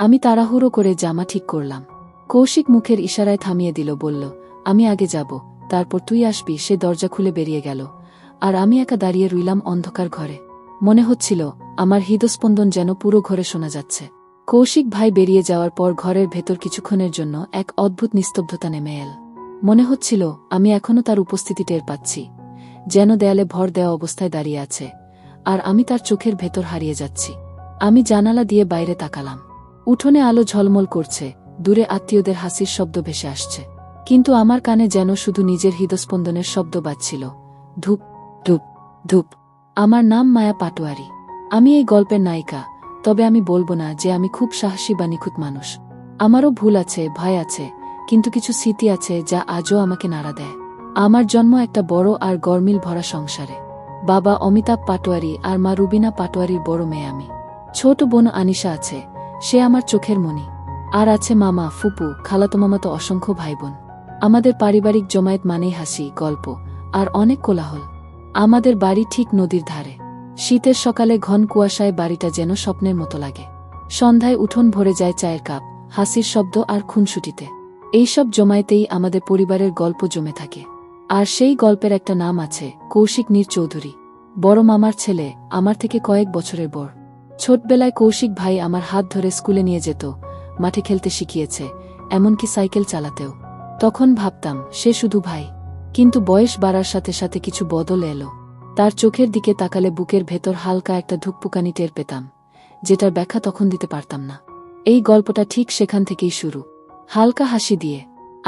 আমি তাড়াহুড়ো করে জামা ঠিক করলাম। কৌশিক মুখের ইশারায় থামিয়ে দিল, বলল, আমি আগে যাব, তারপর তুই আসবি। সে দরজা খুলে বেরিয়ে গেল, আর আমি একা দাঁড়িয়ে রইলাম অন্ধকার ঘরে। মনে হচ্ছিল আমার হৃদস্পন্দন যেন পুরো ঘরে শোনা যাচ্ছে। কৌশিক ভাই বেরিয়ে যাওয়ার পর ঘরের ভেতর কিছুক্ষণের জন্য এক অদ্ভুত নিস্তব্ধতা নেমে এল। মনে হচ্ছিল আমি এখনও তার উপস্থিতি টের পাচ্ছি, যেন দেয়ালে ভর দেওয়া অবস্থায় দাঁড়িয়ে আছে, আর আমি তার চোখের ভেতর হারিয়ে যাচ্ছি। আমি জানালা দিয়ে বাইরে তাকালাম। উঠোনে আলো ঝলমল করছে, দূরে আত্মীয়দের হাসির শব্দ ভেসে আসছে, কিন্তু আমার কানে যেন শুধু নিজের হৃদস্পন্দনের শব্দ বাজছিল, ধূপ ধূপ ধূপ। আমার নাম মায়া পাটোয়ারি। আমি এই গল্পের নায়িকা, তবে আমি বলবো না যে আমি খুব সাহসী বা নিখুঁত মানুষ। আমারও ভুল আছে, ভয় আছে, কিন্তু কিছু স্মৃতি আছে যা আজও আমাকে নাড়া দেয়। আমার জন্ম একটা বড় আর গরমিল ভরা সংসারে। বাবা অমিতাভ পাটোয়ারি আর মা রুবিনা পাটোয়ারির বড় মেয়ে আমি। ছোট বোন আনিশা আছে, সে আমার চোখের মণি। আর আছে মামা, ফুপু, খালাতো মামাতো অসংখ্য ভাইবোন। আমাদের পারিবারিক জমায়েত মানেই হাসি, গল্প আর অনেক কোলাহল। আমাদের বাড়ি ঠিক নদীর ধারে। শীতের সকালে ঘন কুয়াশায় বাড়িটা যেন স্বপ্নের মতো লাগে। সন্ধ্যায় উঠোন ভরে যায় চায়ের কাপ, হাসির শব্দ আর খুনসুটিতে। এইসব জমায়েতেই আমাদের পরিবারের গল্প জমে থাকে। আর সেই গল্পের একটা নাম আছে, কৌশিক নীর চৌধুরী। বড় মামার ছেলে, আমার থেকে কয়েক বছরের বড়। ছোটবেলায় কৌশিক ভাই আমার হাত ধরে স্কুলে নিয়ে যেত, মাঠে খেলতে শিখিয়েছে, এমনকি সাইকেল চালাতেও। তখন ভাবতাম সে শুধু ভাই, কিন্তু বয়স বাড়ার সাথে সাথে কিছু বদল এলো। তার চোখের দিকে তাকালে বুকের ভেতর হালকা একটা ধুকপুকানি টের পেতাম, যেটার ব্যাখ্যা তখন দিতে পারতাম না। এই গল্পটা ঠিক সেখান থেকেই শুরু, হালকা হাসি দিয়ে।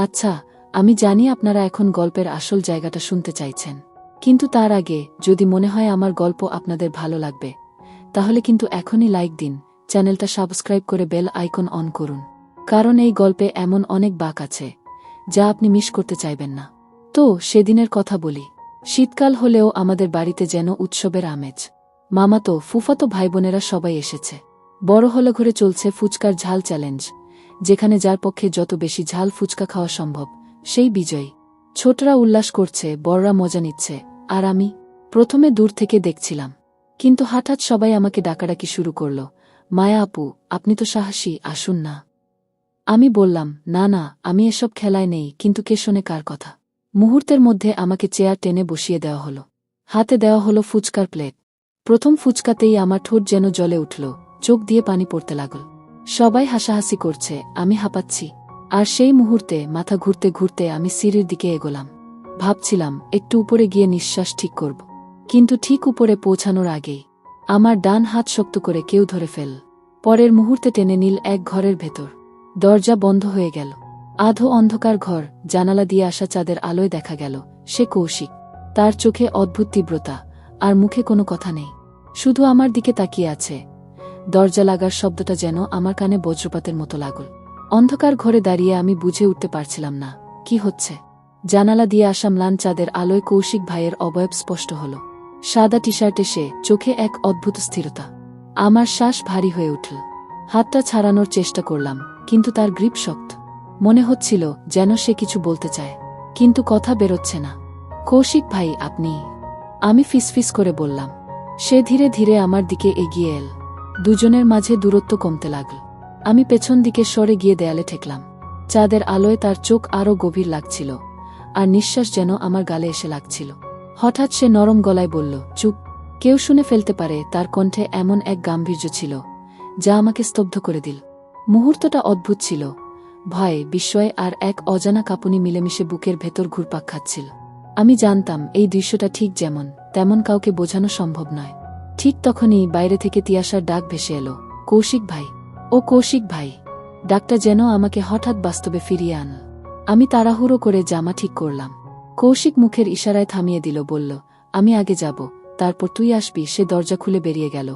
আচ্ছা, আমি জানি আপনারা এখন গল্পের আসল জায়গাটা শুনতে চাইছেন, কিন্তু তার আগে যদি মনে হয় আমার গল্প আপনাদের ভালো লাগবে, তাহলে কিন্তু এখনই লাইক দিন, চ্যানেলটা সাবস্ক্রাইব করে বেল আইকন অন করুন, কারণ এই গল্পে এমন অনেক বাঁক আছে যা আপনি মিস করতে চাইবেন না। তো সেদিনের কথা বলি। শীতকাল হলেও আমাদের বাড়িতে যেন উৎসবের আমেজ। মামাতো, ফুফাতো ভাইবোনেরা সবাই এসেছে। বড় হলে ঘরে চলছে ফুচকার ঝাল চ্যালেঞ্জ, যেখানে যার পক্ষে যত বেশি ঝাল ফুচকা খাওয়া সম্ভব সেই বিজয়ী। ছোটরা উল্লাস করছে, বড়রা মজা নিচ্ছে, আর আমি প্রথমে দূর থেকে দেখছিলাম। কিন্তু হঠাৎ সবাই আমাকে ডাকাডাকি শুরু করল, মায়া আপু, আপনি তো সাহসী, আসুন না। আমি বললাম, না না, আমি এসব খেলায় নেই। কিন্তু কে শোনে কার কথা। মুহূর্তের মধ্যে আমাকে চেয়ার টেনে বসিয়ে দেওয়া হলো। হাতে দেওয়া হলো ফুচকার প্লেট। প্রথম ফুচকাতেই আমার ঠোঁট যেন জ্বলে উঠল, চোখ দিয়ে পানি পড়তে লাগল। সবাই হাসাহাসি করছে, আমি হাঁপাচ্ছি। আর সেই মুহূর্তে মাথা ঘুরতে ঘুরতে আমি সিঁড়ির দিকে এগোলাম। ভাবছিলাম একটু উপরে গিয়ে নিঃশ্বাস ঠিক করব, কিন্তু ঠিক উপরে পৌঁছানোর আগেই আমার ডান হাত শক্ত করে কেউ ধরে ফেল। পরের মুহূর্তে টেনে নিল এক ঘরের ভেতর। দরজা বন্ধ হয়ে গেল। আধো অন্ধকার ঘর, জানালা দিয়ে আসা চাঁদের আলোয় দেখা গেল সে কৌশিক। তার চোখে অদ্ভুত তীব্রতা, আর মুখে কোনো কথা নেই, শুধু আমার দিকে তাকিয়ে আছে। দরজা লাগার শব্দটা যেন আমার কানে বজ্রপাতের মতো লাগল। অন্ধকার ঘরে দাঁড়িয়ে আমি বুঝে উঠতে পারছিলাম না কি হচ্ছে। জানালা দিয়ে আসা ম্লান চাঁদের আলোয় কৌশিক ভাইয়ের অবয়ব স্পষ্ট হল। সাদা টি শার্টে সে, চোখে এক অদ্ভুত স্থিরতা। আমার শ্বাস ভারী হয়ে উঠল। হাতটা ছাড়ানোর চেষ্টা করলাম, কিন্তু তার গ্রিপ শক্ত। মনে হচ্ছিল যেন সে কিছু বলতে চায়, কিন্তু কথা বেরোচ্ছে না। কৌশিক ভাই, আপনি? আমি ফিসফিস করে বললাম। সে ধীরে ধীরে আমার দিকে এগিয়ে এল। দুজনের মাঝে দূরত্ব কমতে লাগল। আমি পেছন দিকে সরে গিয়ে দেয়ালে ঠেকলাম। চাঁদের আলোয় তার চোখ আরও গভীর লাগছিল, আর নিঃশ্বাস যেন আমার গালে এসে লাগছিল। হঠাৎ সে নরম গলায় বলল, চুপ। কেউ শুনে ফেলতে পারে। তার কণ্ঠে এমন এক গাম্ভীর্য ছিল যা আমাকে স্তব্ধ করে দিল। মুহূর্তটা অদ্ভুত ছিল। ভয়, বিস্ময় আর এক অজানা কাঁপুনি মিলেমিশে বুকের ভেতর ঘুরপাক খাচ্ছিল। আমি জানতাম এই দৃশ্যটা ঠিক যেমন তেমন কাউকে বোঝানো সম্ভব নয়। ঠিক তখনই বাইরে থেকে তিয়াশার ডাক ভেসে এলো, কৌশিক ভাই। ও কৌশিক ভাই। ডাকটা যেন আমাকে হঠাৎ বাস্তবে ফিরিয়ে আনল। আমি তাড়াহুড়ো করে জামা ঠিক করলাম। কৌশিক মুখের ইশারায় থামিয়ে দিল, বলল, আমি আগে যাব, তারপর তুই আসবি। সে দরজা খুলে বেরিয়ে গেল,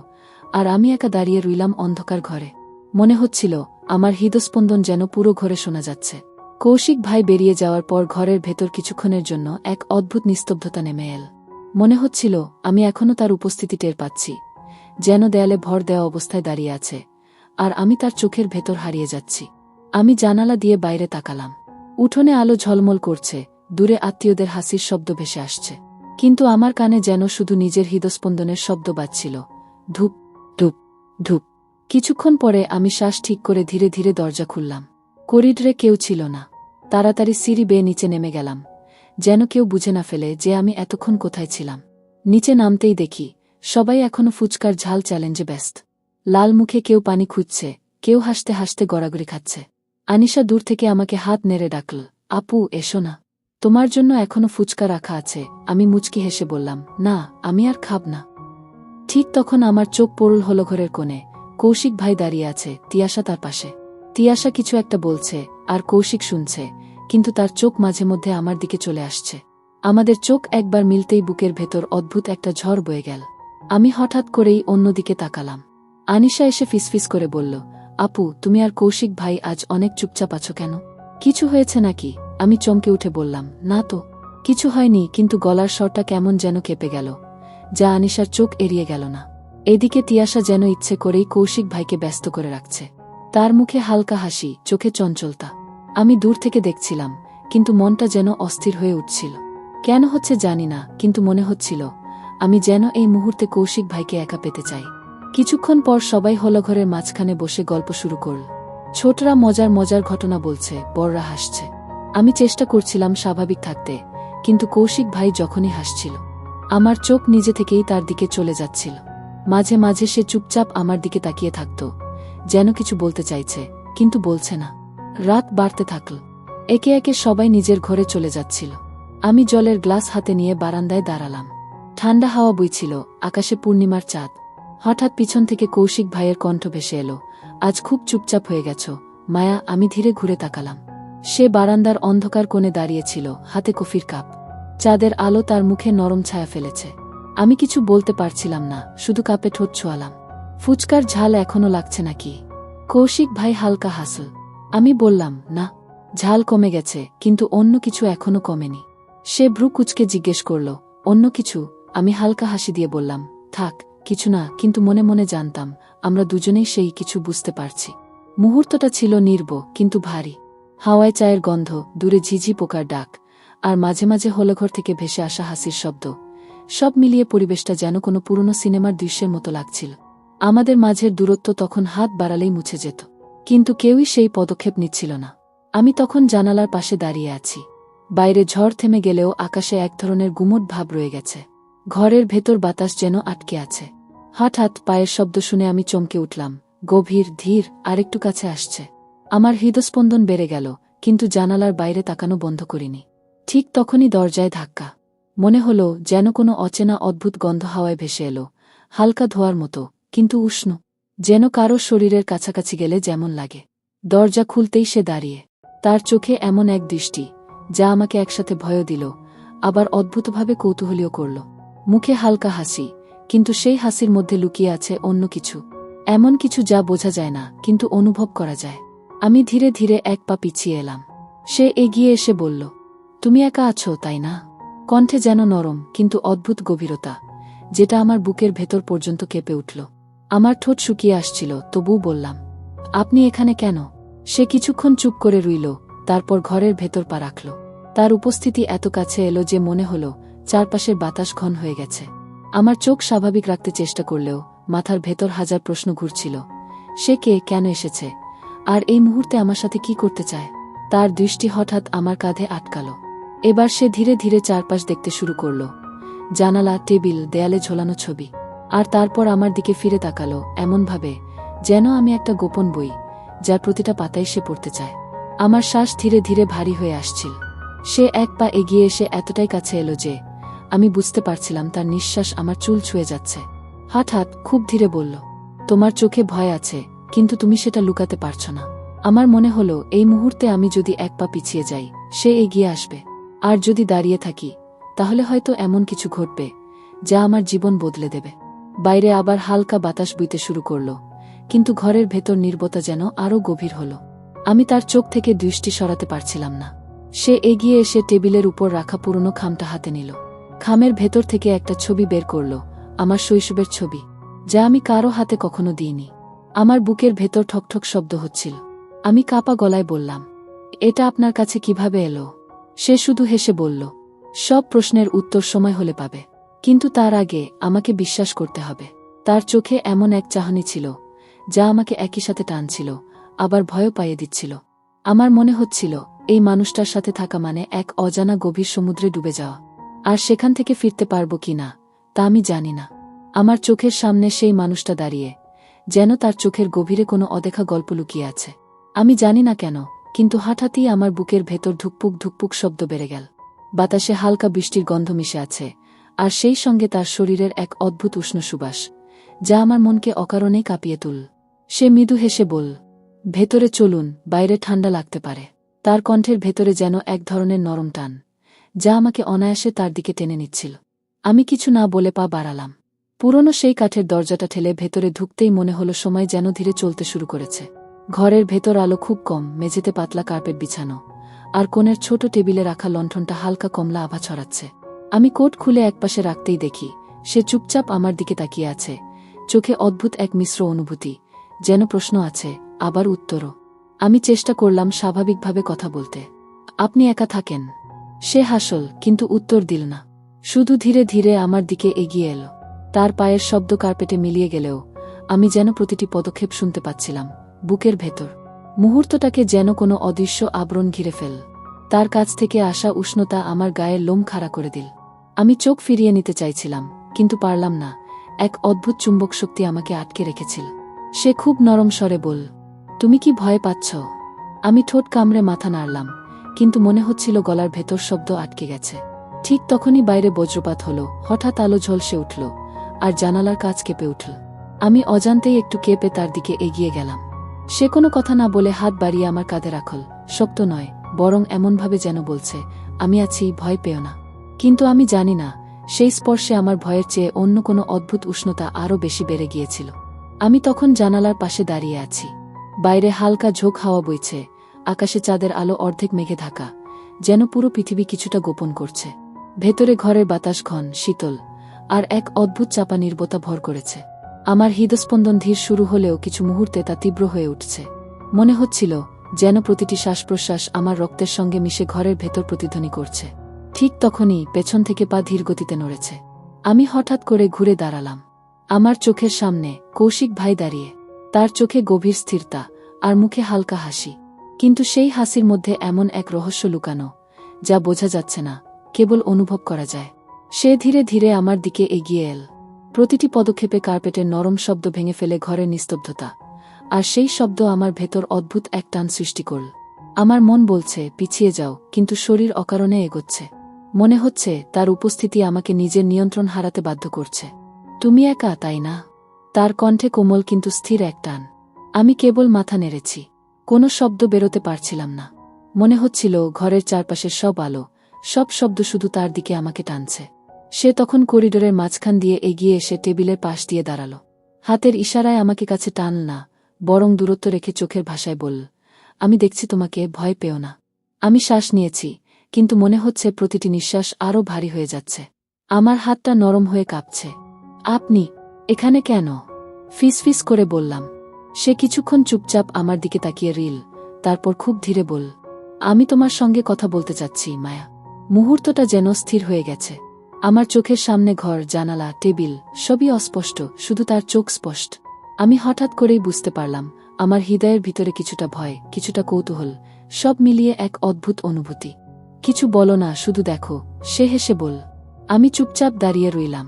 আর আমি একা দাঁড়িয়ে রইলাম অন্ধকার ঘরে। মনে হচ্ছিল আমার হৃদস্পন্দন যেন পুরো ঘরে শোনা যাচ্ছে। কৌশিক ভাই বেরিয়ে যাওয়ার পর ঘরের ভেতর কিছুক্ষণের জন্য এক অদ্ভুত নিস্তব্ধতা নেমে এল। মনে হচ্ছিল আমি এখনও তার উপস্থিতি টের পাচ্ছি, যেন দেয়ালে ভর দেওয়া অবস্থায় দাঁড়িয়ে আছে, আর আমি তার চোখের ভেতর হারিয়ে যাচ্ছি। আমি জানালা দিয়ে বাইরে তাকালাম। উঠোনে আলো ঝলমল করছে, দূরে আত্মীয়দের হাসির শব্দ ভেসে আসছে, কিন্তু আমার কানে যেন শুধু নিজের হৃদস্পন্দনের শব্দ বাজছিল, ধূপ ধূপ ধূপ। কিছুক্ষণ পরে আমি শ্বাস ঠিক করে ধীরে ধীরে দরজা খুললাম। করিডরে কেউ ছিল না। তাড়াতাড়ি সিঁড়ি বেয়ে নিচে নেমে গেলাম, যেন কেউ বুঝে না ফেলে যে আমি এতক্ষণ কোথায় ছিলাম। নিচে নামতেই দেখি সবাই এখনো ফুচকার ঝাল চ্যালেঞ্জে ব্যস্ত। লাল মুখে কেউ পানি খুঁজছে, কেউ হাসতে হাসতে গড়াগড়ি খাচ্ছে। আনিশা দূর থেকে আমাকে হাত নেড়ে ডাকল, আপু এসো না, তোমার জন্য এখনো ফুচকা রাখা আছে। আমি মুচকি হেসে বললাম, না, আমি আর খাব না। ঠিক তখন আমার চোখ পড়ল হলো ঘরের কোণে। কৌশিক ভাই দাঁড়িয়ে আছে, তিয়াশা তার পাশে। তিয়াশা কিছু একটা বলছে আর কৌশিক শুনছে, কিন্তু তার চোখ মাঝে মধ্যে আমার দিকে চলে আসছে। আমাদের চোখ একবার মিলতেই বুকের ভেতর অদ্ভুত একটা ঝড় বয়ে গেল। আমি হঠাৎ করেই অন্যদিকে তাকালাম। আনিশা এসে ফিসফিস করে বলল, আপু তুমি আর কৌশিক ভাই আজ অনেক চুপচাপ আছো কেন? কিছু হয়েছে নাকি? আমি চমকে উঠে বললাম, না তো কিছু হয়নি, কিন্তু গলার স্বরটা কেমন যেন কেঁপে গেল, যা আনিশার চোখ এড়িয়ে গেল না। এদিকে তিয়াশা যেন ইচ্ছে করেই কৌশিক ভাইকে ব্যস্ত করে রাখছে। তার মুখে হালকা হাসি, চোখে চঞ্চলতা। আমি দূর থেকে দেখছিলাম, কিন্তু মনটা যেন অস্থির হয়ে উঠছিল। কেন হচ্ছে জানি না, কিন্তু মনে হচ্ছিল আমি যেন এই মুহূর্তে কৌশিক ভাইকে একা পেতে চাই। কিছুক্ষণ পর সবাই হলঘরের মাঝখানে বসে গল্প শুরু করল। ছোটরা মজার মজার ঘটনা বলছে, বড়রা হাসছে। আমি চেষ্টা করছিলাম স্বাভাবিক থাকতে, কিন্তু কৌশিক ভাই যখনই হাসছিল আমার চোখ নিজে থেকেই তার দিকে চলে যাচ্ছিল। মাঝে মাঝে সে চুপচাপ আমার দিকে তাকিয়ে থাকত, যেন কিছু বলতে চাইছে, কিন্তু বলছে না। রাত বাড়তে থাকল। একে একে সবাই নিজের ঘরে চলে যাচ্ছিল। আমি জলের গ্লাস হাতে নিয়ে বারান্দায় দাঁড়ালাম। ঠান্ডা হাওয়া বইছিল, আকাশে পূর্ণিমার চাঁদ। হঠাৎ পিছন থেকে কৌশিক ভাইয়ের কণ্ঠ ভেসে এলো, আজ খুব চুপচাপ হয়ে গেছ মায়া। আমি ধীরে ঘুরে তাকালাম। সে বারান্দার অন্ধকার কোণে দাঁড়িয়েছিল, হাতে কফির কাপ। চাঁদের আলো তার মুখে নরম ছায়া ফেলেছে। আমি কিছু বলতে পারছিলাম না, শুধু কাপে ঠোঁট ছোঁয়ালাম। ফুচকার ঝাল এখনো লাগছে নাকি? কৌশিক ভাই হালকা হাসল। আমি বললাম, না, ঝাল কমে গেছে, কিন্তু অন্য কিছু এখনো কমেনি। সে ভ্রু কুঁচকে জিজ্ঞেস করল, অন্য কিছু? আমি হালকা হাসি দিয়ে বললাম, থাক, কিছু না, কিন্তু মনে মনে জানতাম আমরা দুজনেই সেই কিছু বুঝতে পারছি। মুহূর্তটা ছিল নির্ব কিন্তু ভারী। হাওয়ায় চায়ের গন্ধ, দূরে ঝিঝি পোকার ডাক, আর মাঝে মাঝে হলঘর থেকে ভেসে আসা হাসির শব্দ। সব মিলিয়ে পরিবেশটা যেন কোনো পুরনো সিনেমার দৃশ্যের মতো লাগছিল। আমাদের মাঝের দূরত্ব তখন হাত বাড়ালেই মুছে যেত, কিন্তু কেউই সেই পদক্ষেপ নিচ্ছিল না। আমি তখন জানালার পাশে দাঁড়িয়ে আছি। বাইরে ঝড় থেমে গেলেও আকাশে এক ধরনের গুমট ভাব রয়ে গেছে। ঘরের ভেতর বাতাস যেন আটকে আছে। হঠাৎ পায়ের শব্দ শুনে আমি চমকে উঠলাম, গভীর, ধীর, আরেকটু কাছে আসছে। আমার হৃদস্পন্দন বেড়ে গেল, কিন্তু জানালার বাইরে তাকানো বন্ধ করিনি। ঠিক তখনই দরজায় ধাক্কা। মনে হলো যেন কোনো অচেনা অদ্ভুত গন্ধ হাওয়ায় ভেসে এলো, হালকা ধোয়ার মতো, কিন্তু উষ্ণ, যেন কারো শরীরের কাছাকাছি গেলে যেমন লাগে। দরজা খুলতেই সে দাঁড়িয়ে। তার চোখে এমন এক দৃষ্টি যা আমাকে একসাথে ভয়ও দিল, আবার অদ্ভুতভাবে কৌতূহলীও করল। মুখে হালকা হাসি, কিন্তু সেই হাসির মধ্যে লুকিয়ে আছে অন্য কিছু, এমন কিছু যা বোঝা যায় না, কিন্তু অনুভব করা যায়। আমি ধীরে ধীরে এক পা পিছিয়ে এলাম। সে এগিয়ে এসে বলল, তুমি একা আছো তাই না? কণ্ঠে যেন নরম কিন্তু অদ্ভুত গভীরতা, যেটা আমার বুকের ভেতর পর্যন্ত কেঁপে উঠল। আমার ঠোঁট শুকিয়ে আসছিল, তবুও বললাম, আপনি এখানে কেন? সে কিছুক্ষণ চুপ করে রইল, তারপর ঘরের ভেতর পা রাখল। তার উপস্থিতি এত কাছে এলো যে মনে হলো চারপাশের বাতাস ঘন হয়ে গেছে। আমার চোখ স্বাভাবিক রাখতে চেষ্টা করলেও মাথার ভেতর হাজার প্রশ্ন ঘুরছিল। সে কে, কেন এসেছে, আর এই মুহূর্তে আমার সাথে কি করতে চায়? তার দৃষ্টি হঠাৎ আমার কাঁধে আটকাল। এবার সে ধীরে ধীরে চারপাশ দেখতে শুরু করল, জানালা, টেবিল, দেয়ালে ঝোলানো ছবি। আর তারপর আমার দিকে ফিরে তাকালো এমনভাবে যেন আমি একটা গোপন বই, যার প্রতিটা পাতায় সে পড়তে চায়। আমার শ্বাস ধীরে ধীরে ভারী হয়ে আসছিল। সে এক পা এগিয়ে এসে এতটাই কাছে এলো যে আমি বুঝতে পারছিলাম তার নিঃশ্বাস আমার চুল ছুঁয়ে যাচ্ছে। হঠাৎ খুব ধীরে বলল, তোমার চোখে ভয় আছে, কিন্তু তুমি সেটা লুকাতে পারছো না। আমার মনে হলো এই মুহূর্তে আমি যদি এক পা পিছিয়ে যাই, সে এগিয়ে আসবে, আর যদি দাঁড়িয়ে থাকি তাহলে হয়তো এমন কিছু ঘটবে যা আমার জীবন বদলে দেবে। বাইরে আবার হালকা বাতাস বইতে শুরু করল, কিন্তু ঘরের ভেতর নীরবতা যেন আরও গভীর হল। আমি তার চোখ থেকে দৃষ্টি সরাতে পারছিলাম না। সে এগিয়ে এসে টেবিলের উপর রাখা পুরনো খামটা হাতে নিল। খামের ভেতর থেকে একটা ছবি বের করল, আমার শৈশবের ছবি, যা আমি কারো হাতে কখনো দিইনি। আমার বুকের ভেতর ঠকঠক শব্দ হচ্ছিল। আমি কাঁপা গলায় বললাম, এটা আপনার কাছে কিভাবে এলো? সে শুধু হেসে বলল, সব প্রশ্নের উত্তর সময় হলে পাবে, কিন্তু তার আগে আমাকে বিশ্বাস করতে হবে। তার চোখে এমন এক চাহনি ছিল যা আমাকে একই সাথে টানছিল, আবার ভয়ও পাইয়ে দিচ্ছিল। আমার মনে হচ্ছিল এই মানুষটার সাথে থাকা মানে এক অজানা গভীর সমুদ্রে ডুবে যাওয়া। আর সেখান থেকে ফিরতে পারব কি না তা আমি জানি না। আমার চোখের সামনে সেই মানুষটা দাঁড়িয়ে, যেন তার চোখের গভীরে কোনো অদেখা গল্প লুকিয়ে আছে। আমি জানি না কেন, কিন্তু হঠাৎই আমার বুকের ভেতর ধুকপুক ধুকপুক শব্দ বেড়ে গেল। বাতাসে হালকা বৃষ্টির গন্ধ মিশে আছে, আর সেই সঙ্গে তার শরীরের এক অদ্ভুত উষ্ণ সুবাস, যা আমার মনকে অকারণেই কাঁপিয়ে তুল। সে মৃদু হেসে বলল, ভেতরে চলুন, বাইরে ঠান্ডা লাগতে পারে। তার কণ্ঠের ভেতরে যেন এক ধরনের নরম টান, যা আমাকে অনায়াসে তার দিকে টেনে নিচ্ছিল। আমি কিছু না বলে পা বাড়ালাম। পুরনো সেই কাঠের দরজাটা ঠেলে ভেতরে ঢুকতেই মনে হলো সময় যেন ধীরে চলতে শুরু করেছে। ঘরের ভেতর আলো খুব কম, মেঝেতে পাতলা কার্পেট বিছানো, আর কোণের ছোট টেবিলে রাখা লণ্ঠনটা হালকা কমলা আভা ছড়াচ্ছে। আমি কোট খুলে একপাশে রাখতেই দেখি সে চুপচাপ আমার দিকে তাকিয়ে আছে, চোখে অদ্ভুত এক মিশ্র অনুভূতি, যেন প্রশ্ন আছে, আবার উত্তরও। আমি চেষ্টা করলাম স্বাভাবিকভাবে কথা বলতে। আপনি একা থাকেন? সে হাসল, কিন্তু উত্তর দিল না। শুধু ধীরে ধীরে আমার দিকে এগিয়ে এলো। তার পায়ের শব্দ কার্পেটে মিলিয়ে গেলেও আমি যেন প্রতিটি পদক্ষেপ শুনতে পাচ্ছিলাম, বুকের ভেতর। মুহূর্তটাকে যেন কোনো অদৃশ্য আবরণ ঘিরে ফেল। তার কাছ থেকে আসা উষ্ণতা আমার গায়ের লোম খাড়া করে দিল। আমি চোখ ফিরিয়ে নিতে চাইছিলাম, কিন্তু পারলাম না। এক অদ্ভুত চুম্বক শক্তি আমাকে আটকে রেখেছিল। সে খুব নরম স্বরে বলল, তুমি কি ভয় পাচ্ছ? আমি ঠোঁট কামড়ে মাথা নাড়লাম, কিন্তু মনে হচ্ছিল গলার ভেতর শব্দ আটকে গেছে। ঠিক তখনই বাইরে বজ্রপাত হলো, হঠাৎ আলো ঝলসে উঠল, আর জানালার কাঁচ কেঁপে উঠল। আমি অজান্তেই একটু কেঁপে তার দিকে এগিয়ে গেলাম। সে কোনো কথা না বলে হাত বাড়িয়ে আমার কাঁধে রাখল, শক্ত নয়, বরং এমনভাবে যেন বলছে, আমি আছি, ভয় পেও না। কিন্তু আমি জানি না, সেই স্পর্শে আমার ভয়ের চেয়ে অন্য কোনো অদ্ভুত উষ্ণতা আরও বেশি বেড়ে গিয়েছিল। আমি তখন জানালার পাশে দাঁড়িয়ে আছি। বাইরে হালকা ঝোঁক হাওয়া বইছে, আকাশে চাঁদের আলো অর্ধেক মেঘে ঢাকা, যেন পুরো পৃথিবী কিছুটা গোপন করছে। ভেতরে ঘরের বাতাস ঘন, শীতল, আর এক অদ্ভুত চাপা নীরবতা ভর করেছে। আমার হৃদস্পন্দন ধীর শুরু হলেও কিছু মুহূর্তে তা তীব্র হয়ে উঠছে। মনে হচ্ছিল যেন প্রতিটি শ্বাস প্রশ্বাস আমার রক্তের সঙ্গে মিশে ঘরের ভেতর প্রতিধ্বনি করছে। ঠিক তখনই পেছন থেকে পা ধীর গতিতে নড়েছে। আমি হঠাৎ করে ঘুরে দাঁড়ালাম। আমার চোখের সামনে কৌশিক ভাই দাঁড়িয়ে, তার চোখে গভীর স্থিরতা, আর মুখে হালকা হাসি। কিন্তু সেই হাসির মধ্যে এমন এক রহস্য লুকানো, যা বোঝা যাচ্ছে না, কেবল অনুভব করা যায়। সে ধীরে ধীরে আমার দিকে এগিয়ে এল। প্রতিটি পদক্ষেপে কার্পেটের নরম শব্দ ভেঙে ফেলে ঘরের নিস্তব্ধতা, আর সেই শব্দ আমার ভেতর অদ্ভুত এক টান সৃষ্টি করল। আমার মন বলছে পিছিয়ে যাও, কিন্তু শরীর অকারণে এগোচ্ছে। মনে হচ্ছে তার উপস্থিতি আমাকে নিজের নিয়ন্ত্রণ হারাতে বাধ্য করছে। তুমি একা, তাই না? তার কণ্ঠে কোমল কিন্তু স্থির এক টান। আমি কেবল মাথা নেড়েছি, কোনো শব্দ বেরোতে পারছিলাম না। মনে হচ্ছিল ঘরের চারপাশের সব আলো, সব শব্দ শুধু তার দিকে আমাকে টানছে। সে তখন করিডোরের মাঝখান দিয়ে এগিয়ে এসে টেবিলের পাশ দিয়ে দাঁড়াল। হাতের ইশারায় আমাকে কাছে টান না, বরং দূরত্ব রেখে চোখের ভাষায় বলল, আমি দেখছি তোমাকে, ভয় পেও না। আমি শ্বাস নিয়েছি, কিন্তু মনে হচ্ছে প্রতিটি নিঃশ্বাস আরও ভারী হয়ে যাচ্ছে। আমার হাতটা নরম হয়ে কাঁপছে। আপনি এখানে কেন? ফিসফিস করে বললাম। সে কিছুক্ষণ চুপচাপ আমার দিকে তাকিয়ে রইল, তারপর খুব ধীরে বলল, আমি তোমার সঙ্গে কথা বলতে চাচ্ছি, মায়া। মুহূর্তটা যেন স্থির হয়ে গেছে। আমার চোখের সামনে ঘর, জানালা, টেবিল, সবই অস্পষ্ট, শুধু তার চোখ স্পষ্ট। আমি হঠাৎ করেই বুঝতে পারলাম, আমার হৃদয়ের ভিতরে কিছুটা ভয়, কিছুটা কৌতূহল, সব মিলিয়ে এক অদ্ভুত অনুভূতি। কিছু বলো না, শুধু দেখো, সে হেসে বলল। আমি চুপচাপ দাঁড়িয়ে রইলাম।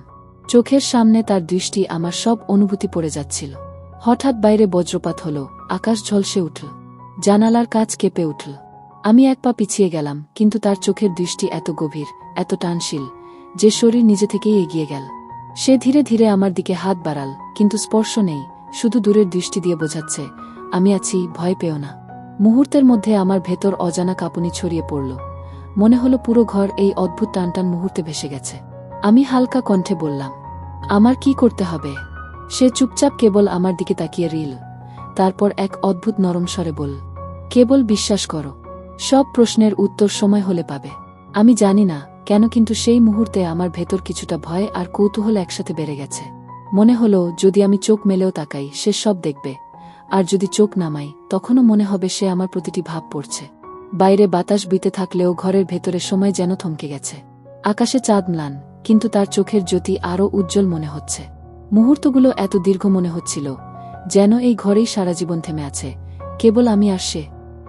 চোখের সামনে তার দৃষ্টি আমার সব অনুভূতি পড়ে যাচ্ছিল। হঠাৎ বাইরে বজ্রপাত হলো, আকাশ ঝলসে উঠল, জানালার কাঁচ কেঁপে উঠল। আমি এক পা পিছিয়ে গেলাম, কিন্তু তার চোখের দৃষ্টি এত গভীর, এত টানশীল, যে শরীর নিজে থেকেই এগিয়ে গেল। সে ধীরে ধীরে আমার দিকে হাত বাড়াল, কিন্তু স্পর্শ নেই, শুধু দূরের দৃষ্টি দিয়ে বোঝাচ্ছে, আমি আছি, ভয় পেও না। মুহূর্তের মধ্যে আমার ভেতর অজানা কাঁপুনি ছড়িয়ে পড়ল। মনে হলো পুরো ঘর এই অদ্ভুত টানটান মুহূর্তে ভেসে গেছে। আমি হালকা কণ্ঠে বললাম, আমার কি করতে হবে? সে চুপচাপ কেবল আমার দিকে তাকিয়ে রইল, তারপর এক অদ্ভুত নরম স্বরে বলল, কেবল বিশ্বাস করো, সব প্রশ্নের উত্তর সময় হলে পাবে। আমি জানি না কেন, কিন্তু সেই মুহূর্তে আমার ভেতর কিছুটা ভয় আর কৌতূহল একসাথে বেড়ে গেছে। মনে হলো যদি আমি চোখ মেলেও তাকাই, সে সব দেখবে, আর যদি চোখ নামাই, তখনও মনে হবে সে আমার প্রতিটি ভাব পড়ছে। বাইরে বাতাস বইতে থাকলেও ঘরের ভেতরে সময় যেন থমকে গেছে। আকাশে চাঁদ ম্লান, কিন্তু তার চোখের জ্যোতি আরও উজ্জ্বল মনে হচ্ছে। মুহূর্তগুলো এত দীর্ঘ মনে হচ্ছিল, যেন এই ঘরেই সারা জীবন থেমে আছে, কেবল আমি আর সে।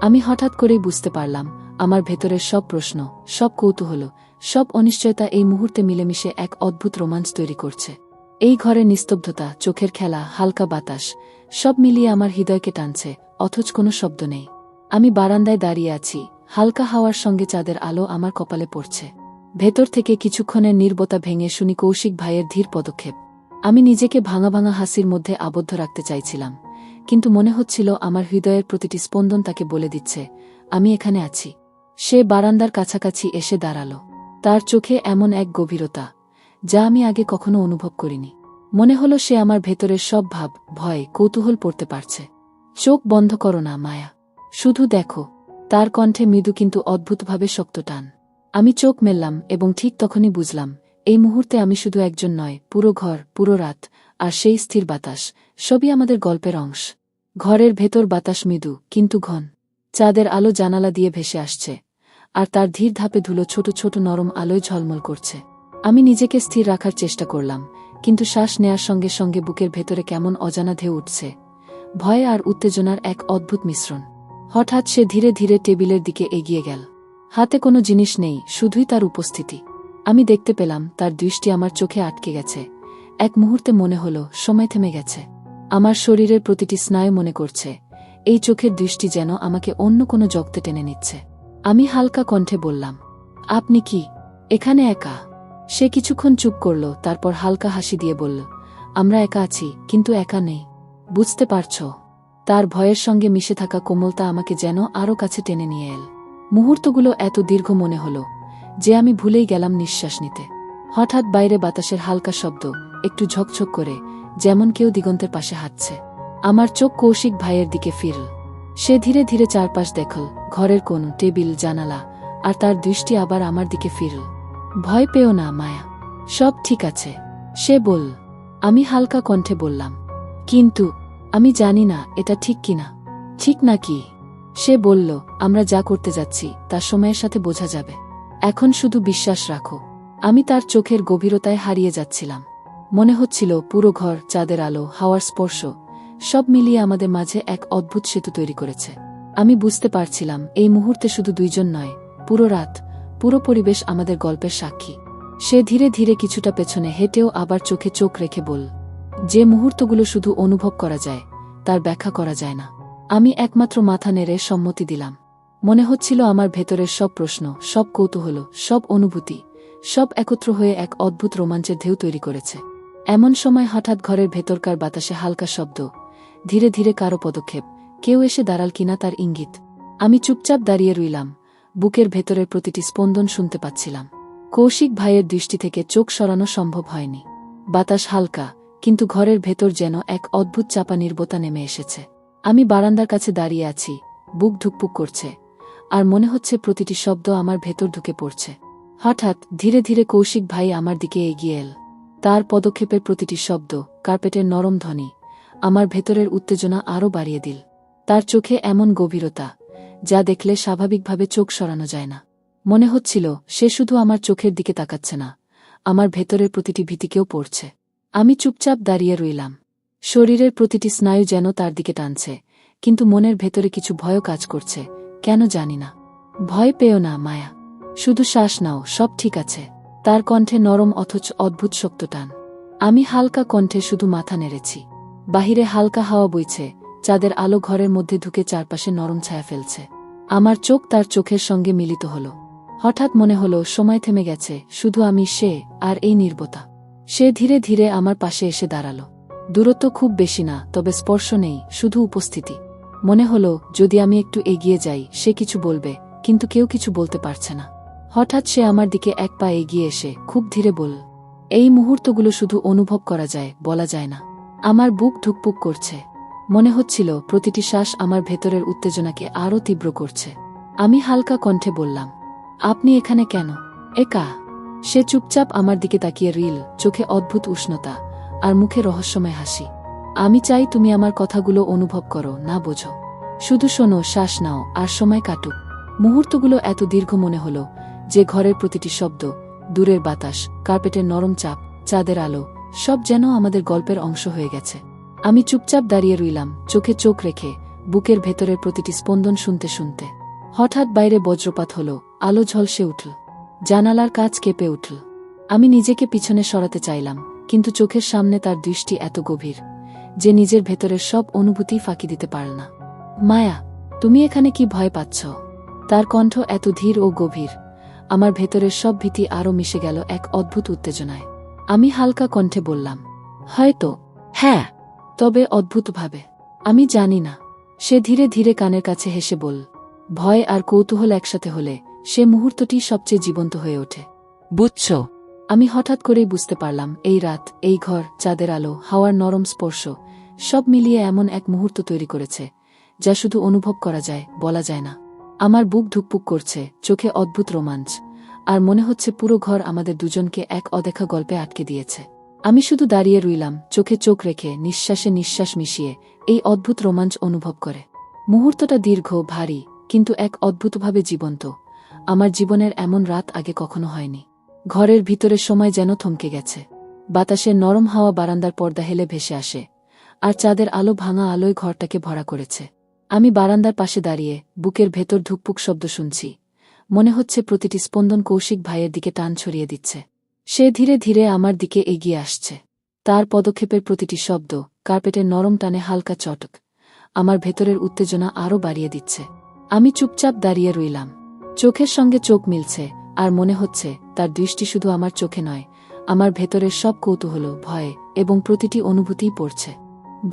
আমি হঠাৎ করেই বুঝতে পারলাম, আমার ভেতরের সব প্রশ্ন, সব কৌতূহল, সব অনিশ্চয়তা এই মুহূর্তে মিলেমিশে এক অদ্ভুত রোমাঞ্চ তৈরি করছে। এই ঘরের নিস্তব্ধতা, চোখের খেলা, হালকা বাতাস, সব মিলিয়ে আমার হৃদয়কে টানছে, অথচ কোনো শব্দ নেই। আমি বারান্দায় দাঁড়িয়ে আছি, হালকা হাওয়ার সঙ্গে চাঁদের আলো আমার কপালে পড়ছে। ভেতর থেকে কিছুক্ষণের নীরবতা ভেঙে শুনি কৌশিক ভাইয়ের ধীর পদক্ষেপ। আমি নিজেকে ভাঙা ভাঙা হাসির মধ্যে আবদ্ধ রাখতে চাইছিলাম, কিন্তু মনে হচ্ছিল আমার হৃদয়ের প্রতিটি স্পন্দন তাকে বলে দিচ্ছে, আমি এখানে আছি। সে বারান্দার কাছাকাছি এসে দাঁড়াল। তার চোখে এমন এক গভীরতা, যা আমি আগে কখনো অনুভব করিনি। মনে হলো সে আমার ভেতরের সব ভাব, ভয়, কৌতূহল পড়তে পারছে। চোখ বন্ধ করো না মায়া, শুধু দেখো। তার কণ্ঠে মৃদু কিন্তু অদ্ভুতভাবে শক্ত টান। আমি চোখ মেললাম এবং ঠিক তখনই বুঝলাম, এই মুহূর্তে আমি শুধু একজন নয়, পুরো ঘর, পুরো রাত, আর সেই স্থির বাতাস, সবই আমাদের গল্পের অংশ। ঘরের ভেতর বাতাস মৃদু কিন্তু ঘন। চাঁদের আলো জানালা দিয়ে ভেসে আসছে, আর তার ধীর ধাপে ধুলো ছোট ছোট নরম আলোয় ঝলমল করছে। আমি নিজেকে স্থির রাখার চেষ্টা করলাম, কিন্তু শ্বাস নেয়ার সঙ্গে সঙ্গে বুকের ভেতরে কেমন অজানা ঢেউ উঠছে, ভয় আর উত্তেজনার এক অদ্ভুত মিশ্রণ। হঠাৎ সে ধীরে ধীরে টেবিলের দিকে এগিয়ে গেল। হাতে কোনো জিনিস নেই, শুধুই তার উপস্থিতি। আমি দেখতে পেলাম তার দৃষ্টি আমার চোখে আটকে গেছে। এক মুহূর্তে মনে হলো সময় থেমে গেছে। আমার শরীরের প্রতিটি স্নায়ু মনে করছে, এই চোখের দৃষ্টি যেন আমাকে অন্য কোনো জগতে টেনে নিচ্ছে। আমি হালকা কণ্ঠে বললাম, আপনি কি এখানে একা? সে কিছুক্ষণ চুপ করল, তারপর হালকা হাসি দিয়ে বলল, আমরা একা আছি, কিন্তু একা নেই। বুঝতে পারছ? তার ভয়ের সঙ্গে মিশে থাকা কোমলতা আমাকে যেন আরও কাছে টেনে নিয়ে এল। মুহূর্তগুলো এত দীর্ঘ মনে হলো যে আমি ভুলেই গেলাম নিঃশ্বাস নিতে। হঠাৎ বাইরে বাতাসের হালকা শব্দ, একটু ঝকঝক করে, যেমন কেউ দিগন্তের পাশে হাঁটছে। আমার চোখ কৌশিক ভাইয়ের দিকে ফিরল। সে ধীরে ধীরে চারপাশ দেখল, ঘরের কোণ, টেবিল, জানালা, আর তার দৃষ্টি আবার আমার দিকে ফিরল। ভয় পেও না মায়া, সব ঠিক আছে, সে বলল। আমি হালকা কণ্ঠে বললাম, কিন্তু আমি জানি না এটা ঠিক কিনা। ঠিক নাকি? সে বলল, আমরা যা করতে যাচ্ছি তা সময়ের সাথে বোঝা যাবে। এখন শুধু বিশ্বাস রাখো। আমি তার চোখের গভীরতায় হারিয়ে যাচ্ছিলাম। মনে হচ্ছিল পুরো ঘর, চাঁদের আলো, হাওয়ার স্পর্শ, সব মিলিয়ে আমাদের মাঝে এক অদ্ভুত সেতু তৈরি করেছে। আমি বুঝতে পারছিলাম এই মুহূর্তে শুধু দুইজন নয়, পুরো রাত, পুরো পরিবেশ আমাদের গল্পের সাক্ষী। সে ধীরে ধীরে কিছুটা পেছনে হেঁটেও আবার চোখে চোখ রেখে বলল, যে মুহূর্তগুলো শুধু অনুভব করা যায়, তার ব্যাখ্যা করা যায় না। আমি একমাত্র মাথা নেড়ে সম্মতি দিলাম। মনে হচ্ছিল আমার ভেতরের সব প্রশ্ন, সব কৌতূহল, সব অনুভূতি, সব একত্র হয়ে এক অদ্ভুত রোমাঞ্চের ঢেউ তৈরি করেছে। এমন সময় হঠাৎ ঘরের ভেতরকার বাতাসে হালকা শব্দ, ধীরে ধীরে কারো পদক্ষেপ, কেউ এসে দাঁড়াল কিনা তার ইঙ্গিত। আমি চুপচাপ দাঁড়িয়ে রইলাম, বুকের ভেতরের প্রতিটি স্পন্দন শুনতে পাচ্ছিলাম। কৌশিক ভাইয়ের দৃষ্টি থেকে চোখ সরানো সম্ভব হয়নি। বাতাস হালকা, কিন্তু ঘরের ভেতর যেন এক অদ্ভুত চাপা নীরবতা নেমে এসেছে। আমি বারান্দার কাছে দাঁড়িয়ে আছি, বুক ধুকপুক করছে, আর মনে হচ্ছে প্রতিটি শব্দ আমার ভেতর ঢুকে পড়ছে। হঠাৎ ধীরে ধীরে কৌশিক ভাই আমার দিকে এগিয়ে এল। তার পদক্ষেপের প্রতিটি শব্দ, কার্পেটের নরম ধ্বনি, আমার ভেতরের উত্তেজনা আরও বাড়িয়ে দিল। তার চোখে এমন গভীরতা, যা দেখলে স্বাভাবিকভাবে চোখ সরানো যায় না। মনে হচ্ছিল সে শুধু আমার চোখের দিকে তাকাচ্ছে না, আমার ভেতরের প্রতিটি ভীতিকেও পড়ছে। আমি চুপচাপ দাঁড়িয়ে রইলাম। শরীরের প্রতিটি স্নায়ু যেন তার দিকে টানছে, কিন্তু মনের ভেতরে কিছু ভয়ও কাজ করছে, কেন জানি না। ভয় পেও না মায়া, শুধু শ্বাস নাও, সব ঠিক আছে। তার কণ্ঠে নরম অথচ অদ্ভুত শক্ত টান। আমি হালকা কণ্ঠে শুধু মাথা নেড়েছি। বাহিরে হালকা হাওয়া বইছে, চাঁদের আলো ঘরের মধ্যে ঢুকে চারপাশে নরম ছায়া ফেলছে। আমার চোখ তার চোখের সঙ্গে মিলিত হল। হঠাৎ মনে হলো সময় থেমে গেছে, শুধু আমি, সে, আর এই নীরবতা। সে ধীরে ধীরে আমার পাশে এসে দাঁড়াল। দূরত্ব খুব বেশি না, তবে স্পর্শ নেই, শুধু উপস্থিতি। মনে হলো যদি আমি একটু এগিয়ে যাই সে কিছু বলবে, কিন্তু কেউ কিছু বলতে পারছে না। হঠাৎ সে আমার দিকে এক পা এগিয়ে এসে খুব ধীরে বলল, এই মুহূর্তগুলো শুধু অনুভব করা যায়, বলা যায় না। আমার বুক ধুকপুক করছে। মনে হচ্ছিল প্রতিটি শ্বাস আমার ভেতরের উত্তেজনাকে আরও তীব্র করছে। আমি হালকা কণ্ঠে বললাম, আপনি এখানে কেন? একা? সে চুপচাপ আমার দিকে তাকিয়ে রইল, চোখে অদ্ভুত উষ্ণতা, আর মুখে রহস্যময় হাসি। আমি চাই তুমি আমার কথাগুলো অনুভব করো, না বোঝো। শুধু শোনো, শ্বাস নাও, আর সময় কাটুক। মুহূর্তগুলো এত দীর্ঘ মনে হলো যে ঘরের প্রতিটি শব্দ, দূরের বাতাস, কার্পেটের নরম চাপ, চাঁদের আলো, সব যেন আমাদের গল্পের অংশ হয়ে গেছে। আমি চুপচাপ দাঁড়িয়ে রইলাম, চোখে চোখ রেখে, বুকের ভেতরের প্রতিটি স্পন্দন শুনতে শুনতে। হঠাৎ বাইরে বজ্রপাত হলো, আলো ঝলসে উঠল, জানালার কাঁচ কেঁপে উঠল। আমি নিজেকে পিছনে সরাতে চাইলাম, কিন্তু চোখের সামনে তার দৃষ্টি এত গভীর যে নিজের ভেতরের সব অনুভূতি ফাঁকি দিতে পারল না। মায়া, তুমি এখানে কি ভয় পাচ্ছ? তার কণ্ঠ এত ধীর ও গভীর, আমার ভেতরের সব ভীতি আরও মিশে গেল এক অদ্ভুত উত্তেজনায়। আমি হালকা কণ্ঠে বললাম, হয়তো। হ্যাঁ, তবে অদ্ভুতভাবে। আমি জানি না। সে ধীরে ধীরে কানের কাছে হেসে বলল, ভয় আর কৌতূহল একসাথে হলে সে মুহূর্তটি সবচেয়ে জীবন্ত হয়ে ওঠে। বুঝছ? আমি হঠাৎ করেই বুঝতে পারলাম, এই রাত, এই ঘর, চাঁদের আলো, হাওয়ার নরম স্পর্শ, সব মিলিয়ে এমন এক মুহূর্ত তৈরি করেছে যা শুধু অনুভব করা যায়, বলা যায় না। আমার বুক ধুকপুক করছে, চোখে অদ্ভুত রোমাঞ্চ, আর মনে হচ্ছে পুরো ঘর আমাদের দুজনকে এক অদেখা গল্পে আটকে দিয়েছে। আমি শুধু দাঁড়িয়ে রইলাম, চোখে চোখ রেখে, নিঃশ্বাসে নিঃশ্বাস মিশিয়ে এই অদ্ভুত রোমাঞ্চ অনুভব করে। মুহূর্তটা দীর্ঘ, ভারী, কিন্তু এক অদ্ভুতভাবে জীবন্ত। আমার জীবনের এমন রাত আগে কখনো হয়নি। ঘরের ভিতরের সময় যেন থমকে গেছে। বাতাসের নরম হাওয়া বারান্দার পর্দা হেলে ভেসে আসে, আর চাঁদের আলো ভাঙা আলোয় ঘরটাকে ভরা করেছে। আমি বারান্দার পাশে দাঁড়িয়ে বুকের ভেতর ধুকপুক শব্দ শুনছি। মনে হচ্ছে প্রতিটি স্পন্দন কৌশিক ভাইয়ের দিকে টান ছড়িয়ে দিচ্ছে। সে ধীরে ধীরে আমার দিকে এগিয়ে আসছে। তার পদক্ষেপের প্রতিটি শব্দ, কার্পেটের নরম টানে হালকা চটক, আমার ভেতরের উত্তেজনা আরও বাড়িয়ে দিচ্ছে। আমি চুপচাপ দাঁড়িয়ে রইলাম, চোখের সঙ্গে চোখ মিলছে, আর মনে হচ্ছে তার দৃষ্টি শুধু আমার চোখে নয়, আমার ভেতরের সব কৌতূহল, ভয় এবং প্রতিটি অনুভূতিই পড়ছে।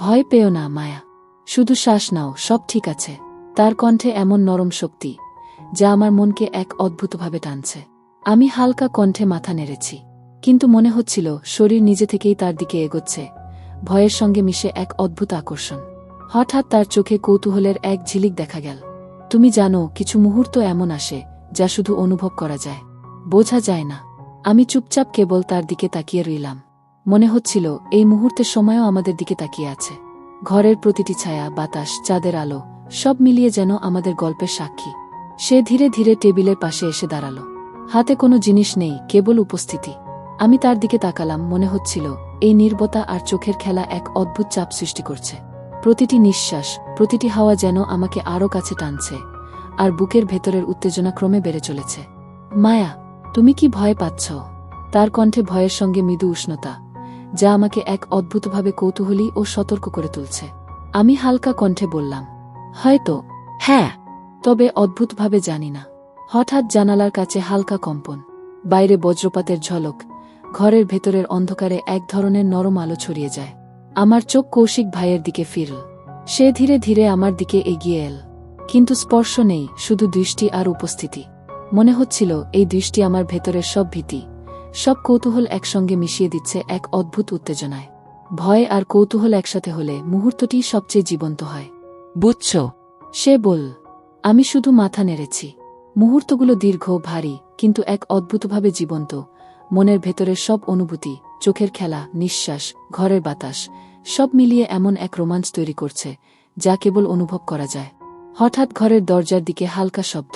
ভয় পেও না মায়া, শুধু শ্বাস নাও, সব ঠিক আছে। তার কণ্ঠে এমন নরম শক্তি যা আমার মনকে এক অদ্ভুতভাবে টানছে। আমি হালকা কণ্ঠে মাথা নেড়েছি, কিন্তু মনে হচ্ছিল শরীর নিজে থেকেই তার দিকে এগোচ্ছে, ভয়ের সঙ্গে মিশে এক অদ্ভুত আকর্ষণ। হঠাৎ তার চোখে কৌতূহলের এক ঝিলিক দেখা গেল। তুমি জানো, কিছু মুহূর্ত এমন আসে যা শুধু অনুভব করা যায়, বোঝা যায় না। আমি চুপচাপ কেবল তার দিকে তাকিয়ে রইলাম। মনে হচ্ছিল এই মুহূর্তের সময়ও আমাদের দিকে তাকিয়ে আছে। ঘরের প্রতিটি ছায়া, বাতাস, চাঁদের আলো, সব মিলিয়ে যেন আমাদের গল্পের সাক্ষী। সে ধীরে ধীরে টেবিলের পাশে এসে দাঁড়াল। হাতে কোনো জিনিস নেই, কেবল উপস্থিতি। আমি তার দিকে তাকালাম, মনে হচ্ছিল এই নীরবতা আর চোখের খেলা এক অদ্ভুত চাপ সৃষ্টি করছে। প্রতিটি নিঃশ্বাস, প্রতিটি হাওয়া যেন আমাকে আরও কাছে টানছে, আর বুকের ভেতরের উত্তেজনা ক্রমে বেড়ে চলেছে। মায়া, তুমি কি ভয় পাচ্ছ? তার কণ্ঠে ভয়ের সঙ্গে মৃদু উষ্ণতা, যা আমাকে এক অদ্ভুতভাবে কৌতূহলী ও সতর্ক করে তুলছে। আমি হালকা কণ্ঠে বললাম, হয়তো। হ্যাঁ, তবে অদ্ভুতভাবে জানি না। হঠাৎ জানালার কাছে হালকা কম্পন, বাইরে বজ্রপাতের ঝলক, ঘরের ভেতরের অন্ধকারে এক ধরনের নরম আলো ছড়িয়ে যায়। আমার চোখ কৌশিক ভাইয়ের দিকে ফিরল। সে ধীরে ধীরে আমার দিকে এগিয়ে এল, কিন্তু স্পর্শ নেই, শুধু দৃষ্টি আর উপস্থিতি। মনে হচ্ছিল এই দৃষ্টি আমার ভেতরের সব ভীতি, সব কৌতূহল একসঙ্গে মিশিয়ে দিচ্ছে এক অদ্ভুত উত্তেজনায়। ভয় আর কৌতূহল একসাথে হলে মুহূর্তটি সবচেয়ে জীবন্ত হয়। বুঝছ? সে বলল। আমি শুধু মাথা নেড়েছি। মুহূর্তগুলো দীর্ঘ, ভারী, কিন্তু এক অদ্ভুতভাবে জীবন্ত। মনের ভেতরের সব অনুভূতি, চোখের খেলা, নিঃশ্বাস, ঘরের বাতাস, সব মিলিয়ে এমন এক রোমাঞ্চ তৈরি করছে যা কেবল অনুভব করা যায়। হঠাৎ ঘরের দরজার দিকে হালকা শব্দ।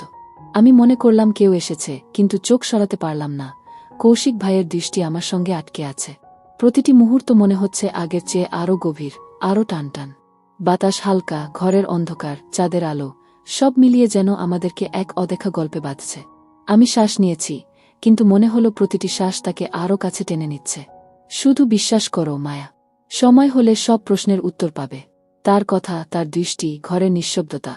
আমি মনে করলাম কেউ এসেছে, কিন্তু চোখ সরাতে পারলাম না। কৌশিক ভাইয়ের দৃষ্টি আমার সঙ্গে আটকে আছে। প্রতিটি মুহূর্ত মনে হচ্ছে আগের চেয়ে আরও গভীর, আরও টানটান। বাতাস হালকা, ঘরের অন্ধকার, চাঁদের আলো, সব মিলিয়ে যেন আমাদেরকে এক অদেখা গল্পে বাঁধছে। আমি শ্বাস নিয়েছি, কিন্তু মনে হলো প্রতিটি শ্বাস তাকে আরও কাছে টেনে নিচ্ছে। শুধু বিশ্বাস করো মায়া, সময় হলে সব প্রশ্নের উত্তর পাবে। তার কথা, তার দৃষ্টি, ঘরের নিঃশব্দতা,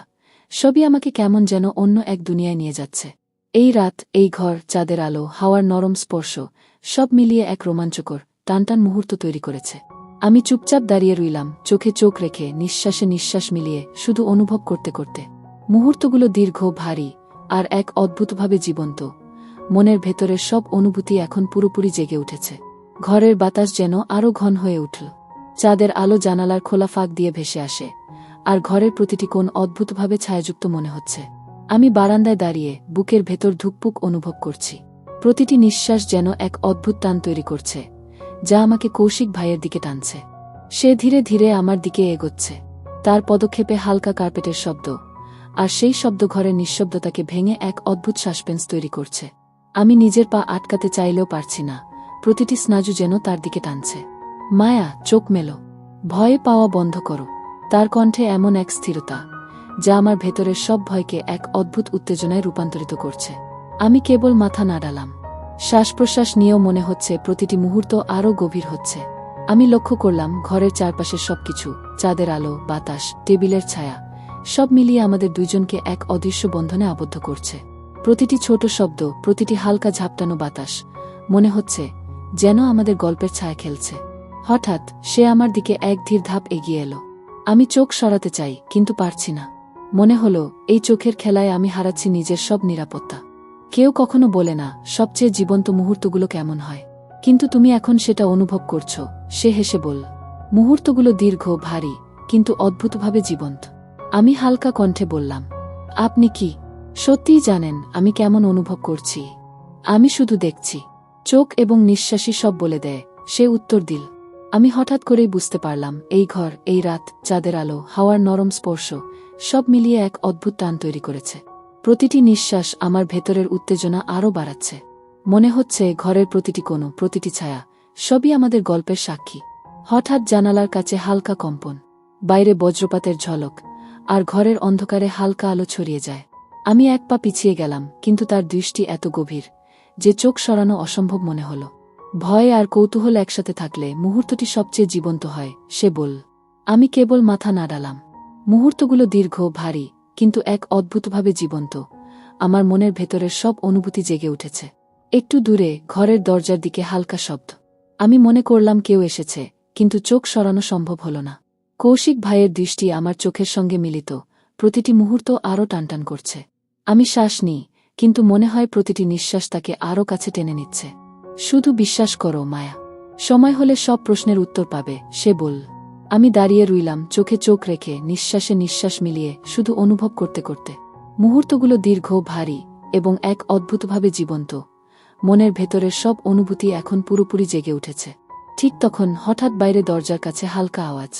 সবই আমাকে কেমন যেন অন্য এক দুনিয়ায় নিয়ে যাচ্ছে। এই রাত, এই ঘর, চাঁদের আলো, হাওয়ার নরম স্পর্শ, সব মিলিয়ে এক রোমাঞ্চকর, টানটান মুহূর্ত তৈরি করেছে। আমি চুপচাপ দাঁড়িয়ে রইলাম, চোখে চোখ রেখে, নিঃশ্বাসে নিঃশ্বাস মিলিয়ে, শুধু অনুভব করতে করতে। মুহূর্তগুলো দীর্ঘ, ভারী, আর এক অদ্ভুতভাবে জীবন্ত। মনের ভেতরের সব অনুভূতি এখন পুরোপুরি জেগে উঠেছে। ঘরের বাতাস যেন আরও ঘন হয়ে উঠল। চাঁদের আলো জানালার খোলা ফাঁক দিয়ে ভেসে আসে, আর ঘরের প্রতিটি কোণ অদ্ভুতভাবে ছায়াযুক্ত মনে হচ্ছে। আমি বারান্দায় দাঁড়িয়ে বুকের ভেতর ধুকপুক অনুভব করছি। প্রতিটি নিঃশ্বাস যেন এক অদ্ভুত টান তৈরি করছে, যা আমাকে কৌশিক ভাইয়ের দিকে টানছে। সে ধীরে ধীরে আমার দিকে এগোচ্ছে, তার পদক্ষেপে হালকা কার্পেটের শব্দ, আর সেই শব্দ ঘরের নিঃশব্দতাকে ভেঙে এক অদ্ভুত সাসপেন্স তৈরি করছে। আমি নিজের পা আটকাতে চাইলেও পারছি না, প্রতিটি স্নায়ু যেন তার দিকে টানছে। মায়া, চোখ মেলো। ভয় পাওয়া বন্ধ করো। তার কণ্ঠে এমন এক স্থিরতা যা আমার ভেতরের সব ভয়কে এক অদ্ভুত উত্তেজনায় রূপান্তরিত করছে। আমি কেবল মাথা নাড়ালাম। শ্বাস প্রশ্বাস নিয়েও মনে হচ্ছে প্রতিটি মুহূর্ত আরও গভীর হচ্ছে। আমি লক্ষ্য করলাম ঘরের চারপাশের সবকিছু, চাঁদের আলো, বাতাস, টেবিলের ছায়া, সব মিলিয়ে আমাদের দুইজনকে এক অদৃশ্য বন্ধনে আবদ্ধ করছে। প্রতিটি ছোট শব্দ, প্রতিটি হালকা ঝাপটানো বাতাস, মনে হচ্ছে যেন আমাদের গল্পের ছায়া খেলছে। হঠাৎ সে আমার দিকে এক ধীর ধাপ এগিয়ে এলো। আমি চোখ সরাতে চাই, কিন্তু পারছি না। মনে হলো এই চোখের খেলায় আমি হারাচ্ছি নিজের সব নিরাপত্তা। কেউ কখনো বলে না সবচেয়ে জীবন্ত মুহূর্তগুলো কেমন হয়, কিন্তু তুমি এখন সেটা অনুভব করছো। সে হেসে বলল, মুহূর্তগুলো দীর্ঘ, ভারী, কিন্তু অদ্ভুতভাবে জীবন্ত। আমি হালকা কণ্ঠে বললাম, আপনি কি সত্যিই জানেন আমি কেমন অনুভব করছি? আমি শুধু দেখছি। চোখ এবং নিঃশ্বাসই সব বলে দেয়, সে উত্তর দিল। আমি হঠাৎ করেই বুঝতে পারলাম এই ঘর, এই রাত, চাঁদের আলো, হাওয়ার নরম স্পর্শ, সব মিলিয়ে এক অদ্ভুত টান তৈরি করেছে। প্রতিটি নিঃশ্বাস আমার ভেতরের উত্তেজনা আরও বাড়াচ্ছে। মনে হচ্ছে ঘরের প্রতিটি কোণ, প্রতিটি ছায়া, সবই আমাদের গল্পের সাক্ষী। হঠাৎ জানালার কাছে হালকা কম্পন, বাইরে বজ্রপাতের ঝলক, আর ঘরের অন্ধকারে হালকা আলো ছড়িয়ে যায়। আমি এক পা পিছিয়ে গেলাম, কিন্তু তার দৃষ্টি এত গভীর যে চোখ সরানো অসম্ভব মনে হল। ভয় আর কৌতূহল একসাথে থাকলে মুহূর্তটি সবচেয়ে জীবন্ত হয়, সে বলল। আমি কেবল মাথা নাড়ালাম। মুহূর্তগুলো দীর্ঘ, ভারী, কিন্তু এক অদ্ভুতভাবে জীবন্ত। আমার মনের ভেতরের সব অনুভূতি জেগে উঠেছে। একটু দূরে ঘরের দরজার দিকে হালকা শব্দ। আমি মনে করলাম কেউ এসেছে, কিন্তু চোখ সরানো সম্ভব হল না। কৌশিক ভাইয়ের দৃষ্টি আমার চোখের সঙ্গে মিলিত, প্রতিটি মুহূর্ত আরও টানটান করছে। আমি শ্বাস নিই, কিন্তু মনে হয় প্রতিটি নিঃশ্বাস তাকে আরও কাছে টেনে নিচ্ছে। শুধু বিশ্বাস করো মায়া, সময় হলে সব প্রশ্নের উত্তর পাবে, সে বলল। আমি দাঁড়িয়ে রইলাম, চোখে চোখ রেখে, নিঃশ্বাসে নিঃশ্বাস মিলিয়ে, শুধু অনুভব করতে করতে। মুহূর্তগুলো দীর্ঘ, ভারী, এবং এক অদ্ভুতভাবে জীবন্ত। মনের ভেতরের সব অনুভূতি এখন পুরোপুরি জেগে উঠেছে। ঠিক তখন হঠাৎ বাইরে দরজার কাছে হালকা আওয়াজ।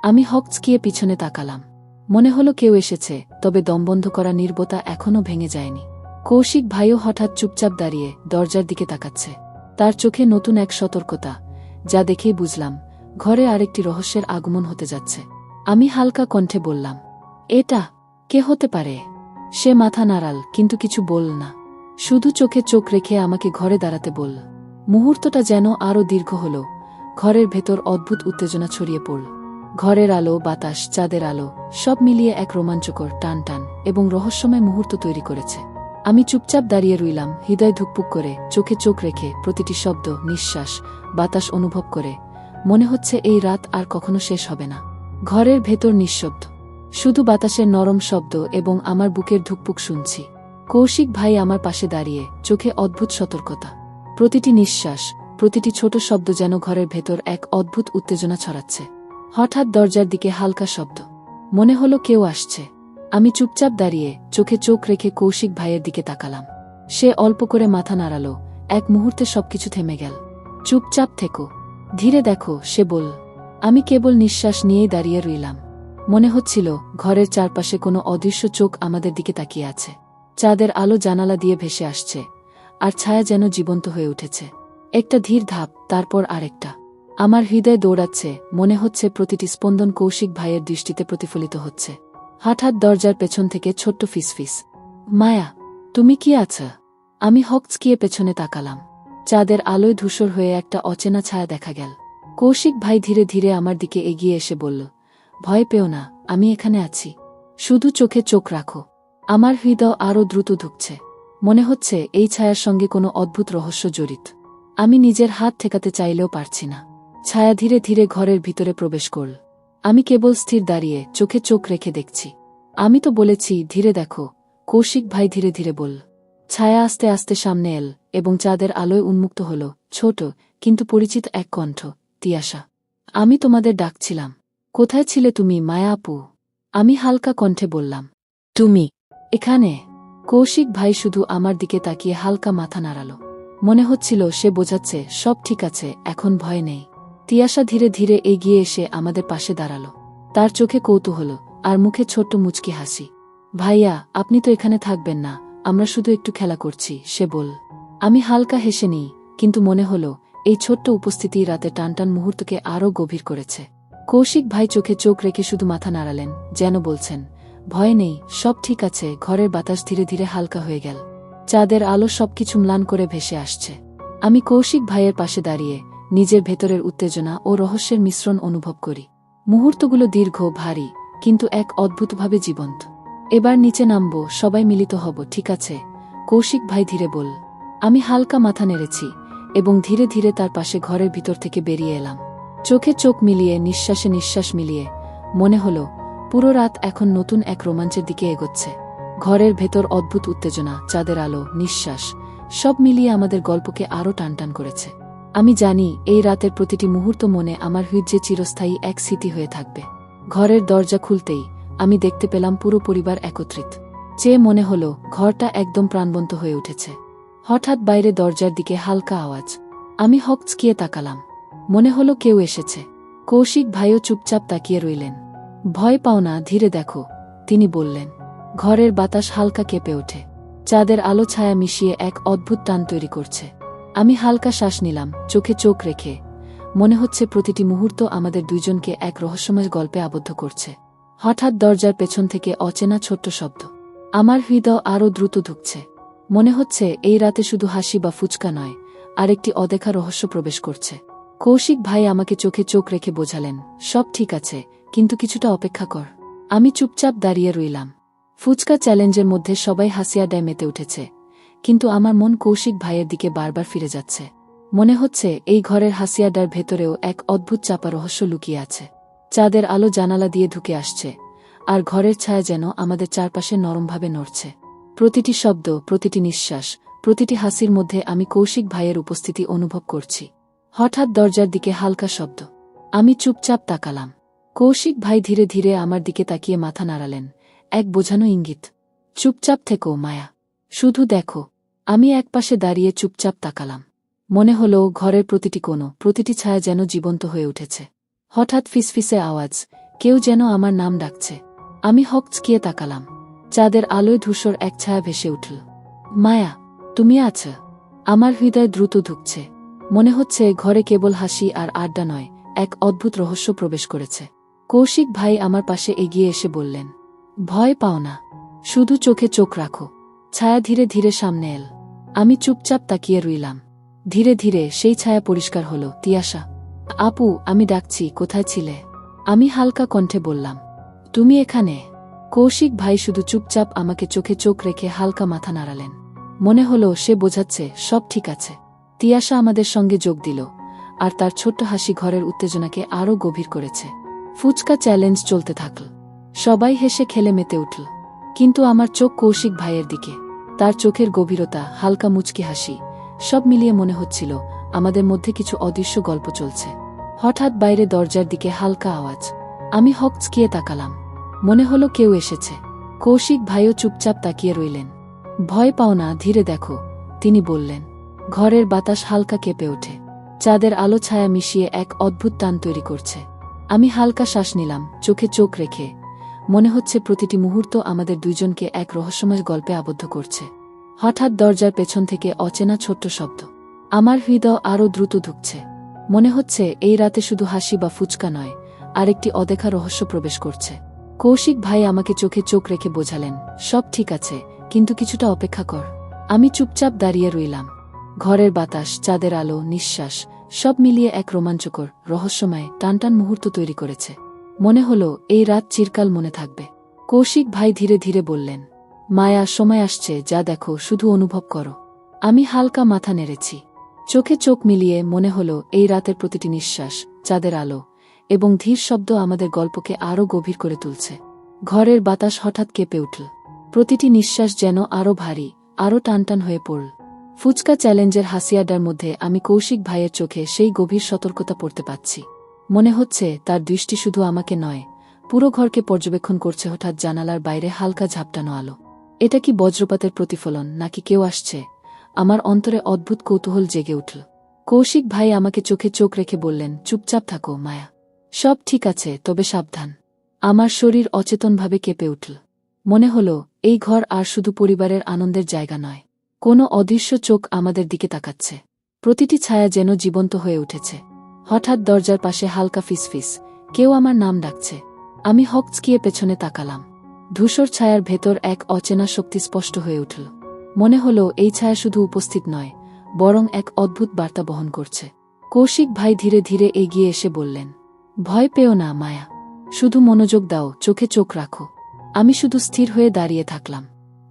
আমি হকচকিয়ে পিছনে তাকালাম। মনে হলো কেউ এসেছে, তবে দমবন্ধ করা নীরবতা এখনও ভেঙে যায়নি। কৌশিক ভাইও হঠাৎ চুপচাপ দাঁড়িয়ে দরজার দিকে তাকাচ্ছে। তার চোখে নতুন এক সতর্কতা, যা দেখেই বুঝলাম ঘরে আরেকটি রহস্যের আগমন হতে যাচ্ছে। আমি হালকা কণ্ঠে বললাম, এটা কে হতে পারে? সে মাথা নাড়াল, কিন্তু কিছু বলল না। শুধু চোখে চোখ রেখে আমাকে ঘরে দাঁড়াতে বলল। মুহূর্তটা যেন আরও দীর্ঘ হল। ঘরের ভেতর অদ্ভুত উত্তেজনা ছড়িয়ে পড়ল। ঘরের আলো, বাতাস, চাঁদের আলো, সব মিলিয়ে এক রোমাঞ্চকর, টান টান এবং রহস্যময় মুহূর্ত তৈরি করেছে। আমি চুপচাপ দাঁড়িয়ে রইলাম, হৃদয় ধুকপুক করে, চোখে চোখ রেখে, প্রতিটি শব্দ, নিঃশ্বাস, বাতাস অনুভব করে। মনে হচ্ছে এই রাত আর কখনো শেষ হবে না। ঘরের ভেতর নিঃশব্দ, শুধু বাতাসের নরম শব্দ এবং আমার বুকের ধুকপুক শুনছি। কৌশিক ভাই আমার পাশে দাঁড়িয়ে, চোখে অদ্ভুত সতর্কতা। প্রতিটি নিঃশ্বাস, প্রতিটি ছোট শব্দ যেন ঘরের ভেতর এক অদ্ভুত উত্তেজনা ছড়াচ্ছে। হঠাৎ দরজার দিকে হালকা শব্দ। মনে হলো কেউ আসছে। আমি চুপচাপ দাঁড়িয়ে, চোখে চোখ রেখে কৌশিক ভাইয়ের দিকে তাকালাম। সে অল্প করে মাথা নাড়ালো। এক মুহূর্তে সবকিছু থেমে গেল। চুপচাপ থেকো, ধীরে দেখো, সে বলল। আমি কেবল নিঃশ্বাস নিয়েই দাঁড়িয়ে রইলাম। মনে হচ্ছিল ঘরের চারপাশে কোনো অদৃশ্য চোখ আমাদের দিকে তাকিয়ে আছে। চাঁদের আলো জানালা দিয়ে ভেসে আসছে, আর ছায়া যেন জীবন্ত হয়ে উঠেছে। একটা ধীর ধাপ, তারপর আরেকটা। আমার হৃদয় দৌড়াচ্ছে, মনে হচ্ছে প্রতিটি স্পন্দন কৌশিক ভাইয়ের দৃষ্টিতে প্রতিফলিত হচ্ছে। হঠাৎ দরজার পেছন থেকে ছোট্ট ফিসফিস, মায়া, তুমি কি আছো? আমি হকচকিয়ে পেছনে তাকালাম। চাঁদের আলোয় ধূসর হয়ে একটা অচেনা ছায়া দেখা গেল। কৌশিক ভাই ধীরে ধীরে আমার দিকে এগিয়ে এসে বলল, ভয় পেও না, আমি এখানে আছি। শুধু চোখে চোখ রাখো। আমার হৃদয় আরও দ্রুত ধুকছে। মনে হচ্ছে এই ছায়ার সঙ্গে কোনো অদ্ভুত রহস্য জড়িত। আমি নিজের হাত ঠেকাতে চাইলেও পারছি না। ছায়া ধীরে ধীরে ঘরের ভিতরে প্রবেশ করল। আমি কেবল স্থির দাঁড়িয়ে, চোখে চোখ রেখে দেখছি। আমি তো বলেছি ধীরে দেখো, কৌশিক ভাই ধীরে ধীরে বলল। ছায়া আস্তে আস্তে সামনে এল, এবং চাঁদের আলোয় উন্মুক্ত হল ছোট কিন্তু পরিচিত এক কণ্ঠ, তিয়াশা। আমি তোমাদের ডাকছিলাম। কোথায় ছিলে তুমি, মায়া আপু? আমি হালকা কণ্ঠে বললাম। তুমি এখানে? কৌশিক ভাই শুধু আমার দিকে তাকিয়ে হালকা মাথা নাড়াল। মনে হচ্ছিল সে বোঝাচ্ছে সব ঠিক আছে, এখন ভয় নেই। তিয়াশা ধীরে ধীরে এগিয়ে এসে আমাদের পাশে দাঁড়াল। তার চোখে কৌতূহল, আর মুখে ছোট্ট মুচকি হাসি। ভাইয়া, আপনি তো এখানে থাকবেন না, আমরা শুধু একটু খেলা করছি, সে বলল। আমি হালকা হেসে নিই, কিন্তু মনে হলো এই ছোট্ট উপস্থিতি রাতে টানটান মুহূর্তকে আরও গভীর করেছে। কৌশিক ভাই চোখে চোখ রেখে শুধু মাথা নাড়ালেন, যেন বলছেন, ভয় নেই, সব ঠিক আছে। ঘরের বাতাস ধীরে ধীরে হালকা হয়ে গেল। চাঁদের আলো সবকিছু ম্লান করে ভেসে আসছে। আমি কৌশিক ভাইয়ের পাশে দাঁড়িয়ে নিজের ভেতরের উত্তেজনা ও রহস্যের মিশ্রণ অনুভব করি। মুহূর্তগুলো দীর্ঘ, ভারী, কিন্তু এক অদ্ভুতভাবে জীবন্ত। এবার নিচে নামব, সবাই মিলিত হব, ঠিক আছে? কৌশিক ভাই ধীরে বল। আমি হালকা মাথা নেড়েছি এবং ধীরে ধীরে তার পাশে ঘরের ভিতর থেকে বেরিয়ে এলাম। চোখে চোখ মিলিয়ে, নিঃশ্বাসে নিঃশ্বাস মিলিয়ে মনে হলো পুরো রাত এখন নতুন এক রোমাঞ্চের দিকে এগোচ্ছে। ঘরের ভেতর অদ্ভুত উত্তেজনা, চাঁদের আলো, নিঃশ্বাস, সব মিলিয়ে আমাদের গল্পকে আরও টানটান করেছে। আমি জানি এই রাতের প্রতিটি মুহূর্ত মনে আমার হৃদয়ে চিরস্থায়ী এক স্মৃতি হয়ে থাকবে। ঘরের দরজা খুলতেই আমি দেখতে পেলাম পুরো পরিবার একত্রিত। চেয়ে মনে হলো ঘরটা একদম প্রাণবন্ত হয়ে উঠেছে। হঠাৎ বাইরে দরজার দিকে হালকা আওয়াজ। আমি হকচকিয়ে তাকালাম। মনে হলো কেউ এসেছে। কৌশিক ভাইও চুপচাপ তাকিয়ে রইলেন। ভয় পাও না, ধীরে দেখো, তিনি বললেন। ঘরের বাতাস হালকা কেঁপে ওঠে। চাঁদের আলো ছায়া মিশিয়ে এক অদ্ভুত টান তৈরি করছে। আমি হালকা শ্বাস নিলাম, চোখে চোখ রেখে। মনে হচ্ছে প্রতিটি মুহূর্ত আমাদের দুইজনকে এক রহস্যময় গল্পে আবদ্ধ করছে। হঠাৎ দরজার পেছন থেকে অচেনা ছোট্ট শব্দ। আমার হৃদয় আরও দ্রুত ধুকছে। মনে হচ্ছে এই রাতে শুধু হাসি বা ফুচকা নয়, আরেকটি অদেখা রহস্য প্রবেশ করছে। কৌশিক ভাই আমাকে চোখে চোখ রেখে বোঝালেন, সব ঠিক আছে, কিন্তু কিছুটা অপেক্ষা কর। আমি চুপচাপ দাঁড়িয়ে রইলাম। ফুচকা চ্যালেঞ্জের মধ্যে সবাই হাসি আড্ডায় মেতে উঠেছে, কিন্তু আমার মন কৌশিক ভাইয়ের দিকে বারবার ফিরে যাচ্ছে। মনে হচ্ছে এই ঘরের হাসি আড্ডার ভেতরেও এক অদ্ভুত চাপা রহস্য লুকিয়ে আছে। চাঁদের আলো জানালা দিয়ে ঢুকে আসছে, আর ঘরের ছায়া যেন আমাদের চারপাশে নরমভাবে নড়ছে। প্রতিটি শব্দ, প্রতিটি নিঃশ্বাস, প্রতিটি হাসির মধ্যে আমি কৌশিক ভাইয়ের উপস্থিতি অনুভব করছি। হঠাৎ দরজার দিকে হালকা শব্দ। আমি চুপচাপ তাকালাম। কৌশিক ভাই ধীরে ধীরে আমার দিকে তাকিয়ে মাথা নাড়ালেন, এক বোঝানো ইঙ্গিত। চুপচাপ থেকো মায়া, শুধু দেখো। আমি একপাশে দাঁড়িয়ে চুপচাপ তাকালাম। মনে হলো ঘরের প্রতিটি কোণ, প্রতিটি ছায়া যেন জীবন্ত হয়ে উঠেছে। হঠাৎ ফিসফিসে আওয়াজ, কেউ যেন আমার নাম ডাকছে। আমি হকচকিয়ে তাকালাম। চাঁদের আলোয় ধূসর এক ছায়া ভেসে উঠল। মায়া, তুমি আছো? আমার হৃদয় দ্রুত ধুকছে। মনে হচ্ছে ঘরে কেবল হাসি আর আড্ডা নয়, এক অদ্ভুত রহস্য প্রবেশ করেছে। কৌশিক ভাই আমার পাশে এগিয়ে এসে বললেন, ভয় পাও না, শুধু চোখে চোখ রাখো। ছায়া ধীরে ধীরে সামনে এল। আমি চুপচাপ তাকিয়ে রইলাম। ধীরে ধীরে সেই ছায়া পরিষ্কার হলো। তিয়াশা, আপু, আমি ডাকছি, কোথায় ছিলে? আমি হালকা কণ্ঠে বললাম, তুমি এখানে? কৌশিক ভাই শুধু চুপচাপ আমাকে চোখে চোখ রেখে হালকা মাথা নাড়ালেন। মনে হলো সে বোঝাচ্ছে সব ঠিক আছে। তিয়াশা আমাদের সঙ্গে যোগ দিল, আর তার ছোট্ট হাসি ঘরের উত্তেজনাকে আরও গভীর করেছে। ফুচকা চ্যালেঞ্জ চলতে থাকল। সবাই হেসে খেলে মেতে উঠল, কিন্তু আমার চোখ কৌশিক ভাইয়ের দিকে। তার চোখের গভীরতা, হালকা মুচকি হাসি, সব মিলিয়ে মনে হচ্ছিল আমাদের মধ্যে কিছু অদৃশ্য গল্প চলছে। হঠাৎ বাইরে দরজার দিকে হালকা আওয়াজ। আমি হকচকিয়ে তাকালাম। মনে হলো কেউ এসেছে। কৌশিক ভাইও চুপচাপ তাকিয়ে রইলেন। ভয় পাও না, ধীরে দেখো, তিনি বললেন। ঘরের বাতাস হালকা কেঁপে ওঠে। চাঁদের আলো ছায়া মিশিয়ে এক অদ্ভুত টান তৈরি করছে। আমি হালকা শ্বাস নিলাম, চোখে চোখ রেখে। মনে হচ্ছে প্রতিটি মুহূর্ত আমাদের দুইজনকে এক রহস্যময় গল্পে আবদ্ধ করছে। হঠাৎ দরজার পেছন থেকে অচেনা ছোট্ট শব্দ। আমার হৃদয় আরও দ্রুত ধুকছে। মনে হচ্ছে এই রাতে শুধু হাসি বা ফুচকা নয়, আরেকটি অদেখা রহস্য প্রবেশ করছে। কৌশিক ভাই আমাকে চোখে চোখ রেখে বোঝালেন, সব ঠিক আছে, কিন্তু কিছুটা অপেক্ষা কর। আমি চুপচাপ দাঁড়িয়ে রইলাম। ঘরের বাতাস, চাঁদের আলো, নিঃশ্বাস, সব মিলিয়ে এক রোমাঞ্চকর, রহস্যময়, টানটান মুহূর্ত তৈরি করেছে। মনে হলো এই রাত চিরকাল মনে থাকবে। কৌশিক ভাই ধীরে ধীরে বললেন, মায়া, সময় আসছে, যা দেখো, শুধু অনুভব করো। আমি হালকা মাথা নেড়েছি। চোখে চোখ মিলিয়ে মনে হলো এই রাতের প্রতিটি নিঃশ্বাস, চাঁদের আলো এবং ধীর শব্দ আমাদের গল্পকে আরও গভীর করে তুলছে। ঘরের বাতাস হঠাৎ কেঁপে উঠল। প্রতিটি নিঃশ্বাস যেন আরও ভারী, আরও টানটান হয়ে পড়ল। ফুচকা চ্যালেঞ্জের হাসিয়াডার মধ্যে আমি কৌশিক ভাইয়ের চোখে সেই গভীর সতর্কতা পড়তে পাচ্ছি। মনে হচ্ছে তার দৃষ্টি শুধু আমাকে নয়, পুরো ঘরকে পর্যবেক্ষণ করছে। হঠাৎ জানালার বাইরে হালকা ঝাপটানো আলো। এটা কি বজ্রপাতের প্রতিফলন, নাকি কেউ আসছে? আমার অন্তরে অদ্ভুত কৌতূহল জেগে উঠল। কৌশিক ভাই আমাকে চোখে চোখ রেখে বললেন, চুপচাপ থাকো মায়া, সব ঠিক আছে, তবে সাবধান। আমার শরীর অচেতনভাবে কেঁপে উঠল। মনে হলো এই ঘর আর শুধু পরিবারের আনন্দের জায়গা নয়, কোনো অদৃশ্য চোখ আমাদের দিকে তাকাচ্ছে। প্রতিটি ছায়া যেন জীবন্ত হয়ে উঠেছে। হঠাৎ দরজার পাশে হালকা ফিসফিস, কেউ আমার নাম ডাকছে। আমি হকচকিয়ে পেছনে তাকালাম। ধূসর ছায়ার ভেতর এক অচেনা শক্তি স্পষ্ট হয়ে উঠল। মনে হলো এই ছায়া শুধু উপস্থিত নয়, বরং এক অদ্ভুত বার্তা বহন করছে। কৌশিক ভাই ধীরে ধীরে এগিয়ে এসে বললেন, ভয় পেও না মায়া, শুধু মনোযোগ দাও, চোখে চোখ রাখো। আমি শুধু স্থির হয়ে দাঁড়িয়ে থাকলাম।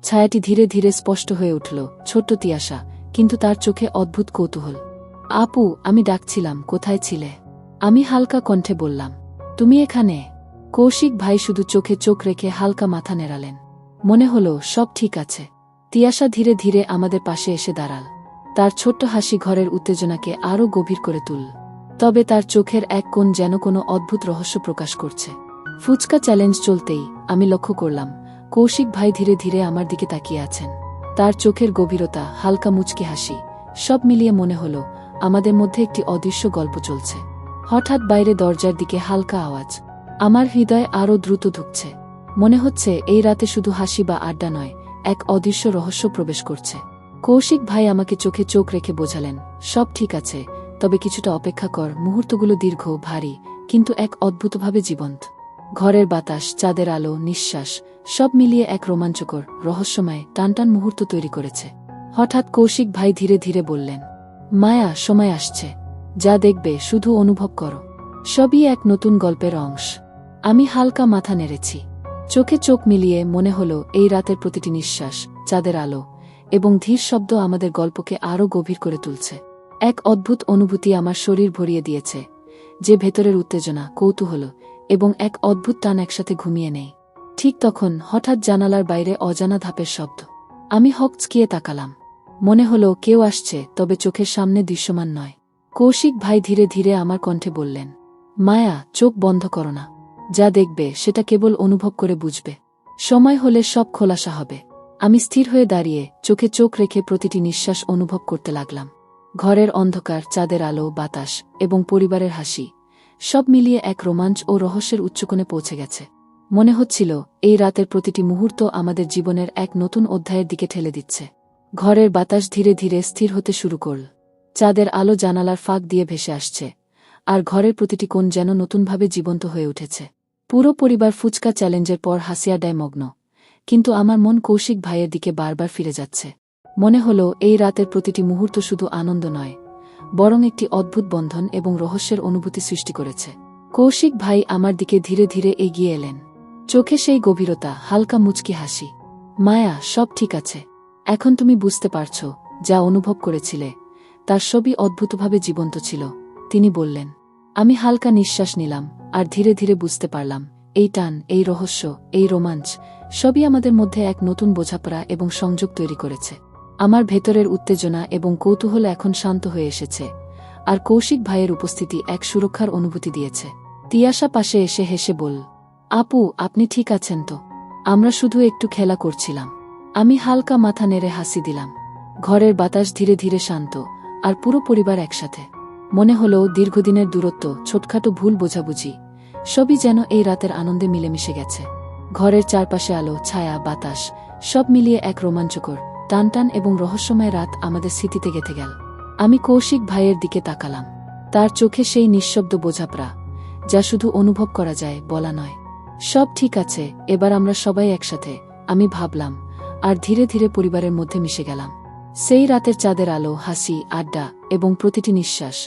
ছায়াটি ধীরে ধীরে স্পষ্ট হয়ে উঠল, ছোট্ট তিয়াশা, কিন্তু তার চোখে অদ্ভুত কৌতূহল। আপু, আমি ডাকছিলাম, কোথায় ছিলে? আমি হালকা কণ্ঠে বললাম, তুমি এখানে? কৌশিক ভাই শুধু চোখে চোখ রেখে হালকা মাথা নেড়ালেন। মনে হলো সব ঠিক আছে। তিয়াশা ধীরে ধীরে আমাদের পাশে এসে দাঁড়াল। তার ছোট্ট হাসি ঘরের উত্তেজনাকে আরও গভীর করে তুলল। তবে তার চোখের এক কোণ যেন কোনো অদ্ভুত রহস্য প্রকাশ করছে। ফুচকা চ্যালেঞ্জ চলতেই আমি লক্ষ্য করলাম কৌশিক ভাই ধীরে ধীরে আমার দিকে তাকিয়ে আছেন। তার চোখের গভীরতা, হালকা মুচকি হাসি, সব মিলিয়ে মনে হলো আমাদের মধ্যে একটি অদৃশ্য গল্প চলছে। হঠাৎ বাইরে দরজার দিকে হালকা আওয়াজ। আমার হৃদয় আরও দ্রুত ধুকছে। মনে হচ্ছে এই রাতে শুধু হাসি বা আড্ডা নয়, এক অদৃশ্য রহস্য প্রবেশ করছে। কৌশিক ভাই আমাকে চোখে চোখ রেখে বোঝালেন, সব ঠিক আছে, তবে কিছুটা অপেক্ষা কর। মুহূর্তগুলো দীর্ঘ, ভারী, কিন্তু এক অদ্ভুতভাবে জীবন্ত। ঘরের বাতাস, চাঁদের আলো, নিঃশ্বাস, সব মিলিয়ে এক রোমাঞ্চকর, রহস্যময়, টানটান মুহূর্ত তৈরি করেছে। হঠাৎ কৌশিক ভাই ধীরে ধীরে বললেন, মায়া, সময় আসছে, যা দেখবে শুধু অনুভব করো। সবই এক নতুন গল্পের অংশ। আমি হালকা মাথা নেড়েছি। চোখে চোখ মিলিয়ে মনে হলো এই রাতের প্রতিটি নিঃশ্বাস, চাঁদের আলো এবং ধীর শব্দ আমাদের গল্পকে আরও গভীর করে তুলছে। এক অদ্ভুত অনুভূতি আমার শরীর ভরিয়ে দিয়েছে, যে ভেতরের উত্তেজনা, কৌতূহল এবং এক অদ্ভুত টান একসাথে ঘুমিয়ে নেই। ঠিক তখন হঠাৎ জানালার বাইরে অজানা ধাপের শব্দ। আমি হকচকিয়ে তাকালাম। মনে হলো কেউ আসছে, তবে চোখের সামনে দৃশ্যমান নয়। কৌশিক ভাই ধীরে ধীরে আমার কণ্ঠে বললেন, মায়া, চোখ বন্ধ করো না। যা দেখবে সেটা কেবল অনুভব করে বুঝবে। সময় হলে সব খোলাসা হবে। আমি স্থির হয়ে দাঁড়িয়ে চোখে চোখ রেখে প্রতিটি নিঃশ্বাস অনুভব করতে লাগলাম। ঘরের অন্ধকার, চাঁদের আলো, বাতাস এবং পরিবারের হাসি, সব মিলিয়ে এক রোমাঞ্চ ও রহস্যের উচ্চকোণে পৌঁছে গেছে। মনে হচ্ছিল এই রাতের প্রতিটি মুহূর্ত আমাদের জীবনের এক নতুন অধ্যায়ের দিকে ঠেলে দিচ্ছে। ঘরের বাতাস ধীরে ধীরে স্থির হতে শুরু করল। চাঁদের আলো জানালার ফাঁক দিয়ে ভেসে আসছে, আর ঘরের প্রতিটি কোণ যেন নতুনভাবে জীবন্ত হয়ে উঠেছে। পুরো পরিবার ফুচকা চ্যালেঞ্জের পর হাসি আড্ডায় মগ্ন, কিন্তু আমার মন কৌশিক ভাইয়ের দিকে বারবার ফিরে যাচ্ছে। মনে হলো এই রাতের প্রতিটি মুহূর্ত শুধু আনন্দ নয়, বরং একটি অদ্ভুত বন্ধন এবং রহস্যের অনুভূতি সৃষ্টি করেছে। কৌশিক ভাই আমার দিকে ধীরে ধীরে এগিয়ে এলেন। চোখে সেই গভীরতা, হালকা মুচকি হাসি। মায়া, সব ঠিক আছে। এখন তুমি বুঝতে পারছ, যা অনুভব করেছিলে তার সবই অদ্ভুতভাবে জীবন্ত ছিল, তিনি বললেন। আমি হালকা নিঃশ্বাস নিলাম, আর ধীরে ধীরে বুঝতে পারলাম এই টান, এই রহস্য, এই রোমাঞ্চ সবই আমাদের মধ্যে এক নতুন বোঝাপড়া এবং সংযোগ তৈরি করেছে। আমার ভেতরের উত্তেজনা এবং কৌতূহল এখন শান্ত হয়ে এসেছে, আর কৌশিক ভাইয়ের উপস্থিতি এক সুরক্ষার অনুভূতি দিয়েছে। তিয়াশা পাশে এসে হেসে বলল, আপু, আপনি ঠিক আছেন তো? আমরা শুধু একটু খেলা করছিলাম। আমি হালকা মাথা নেড়ে হাসি দিলাম। ঘরের বাতাস ধীরে ধীরে শান্ত, আর পুরো পরিবার একসাথে। মনে হলো দীর্ঘদিনের দূরত্ব, ছোটখাটো ভুল বোঝাবুঝি, সবই যেন এই রাতের আনন্দে মিলেমিশে গেছে। ঘরের চারপাশে আলো, ছায়া, বাতাস সব মিলিয়ে এক রোমাঞ্চকর, টানটান এবং রহস্যময় রাত আমাদের স্মৃতিতে গেঁথে গেল। আমি কৌশিক ভাইয়ের দিকে তাকালাম। তার চোখে সেই নিঃশব্দ বোঝাপড়া, যা শুধু অনুভব করা যায়, বলা নয়। সব ঠিক আছে, এবার আমরা সবাই একসাথে, আমি ভাবলাম, আর ধীরে ধীরে পরিবারের মধ্যে মিশে গেলাম। সেই রাতের চাঁদের আলো, হাসি, আড্ডা এবং প্রতিটি নিঃশ্বাস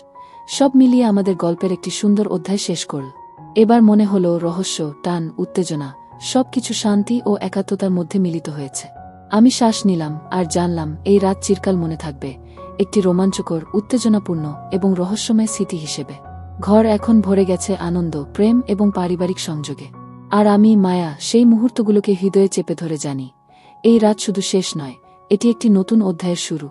সব মিলিয়ে আমাদের গল্পের একটি সুন্দর অধ্যায় শেষ করল। এবার মনে হলো রহস্য, টান, উত্তেজনা সবকিছু শান্তি ও একাত্মতার মধ্যে মিলিত হয়েছে। আমি শ্বাস নিলাম, আর জানলাম এই রাত চিরকাল মনে থাকবে, একটি রোমাঞ্চকর, উত্তেজনাপূর্ণ এবং রহস্যময় স্মৃতি হিসেবে। ঘর এখন ভরে গেছে আনন্দ, প্রেম এবং পারিবারিক সংযোগে। আর আমি, মায়া, সেই মুহূর্তগুলোকে হৃদয়ে চেপে ধরে জানি, এই রাত শুধু শেষ নয়, এটি একটি নতুন অধ্যায়ের শুরু।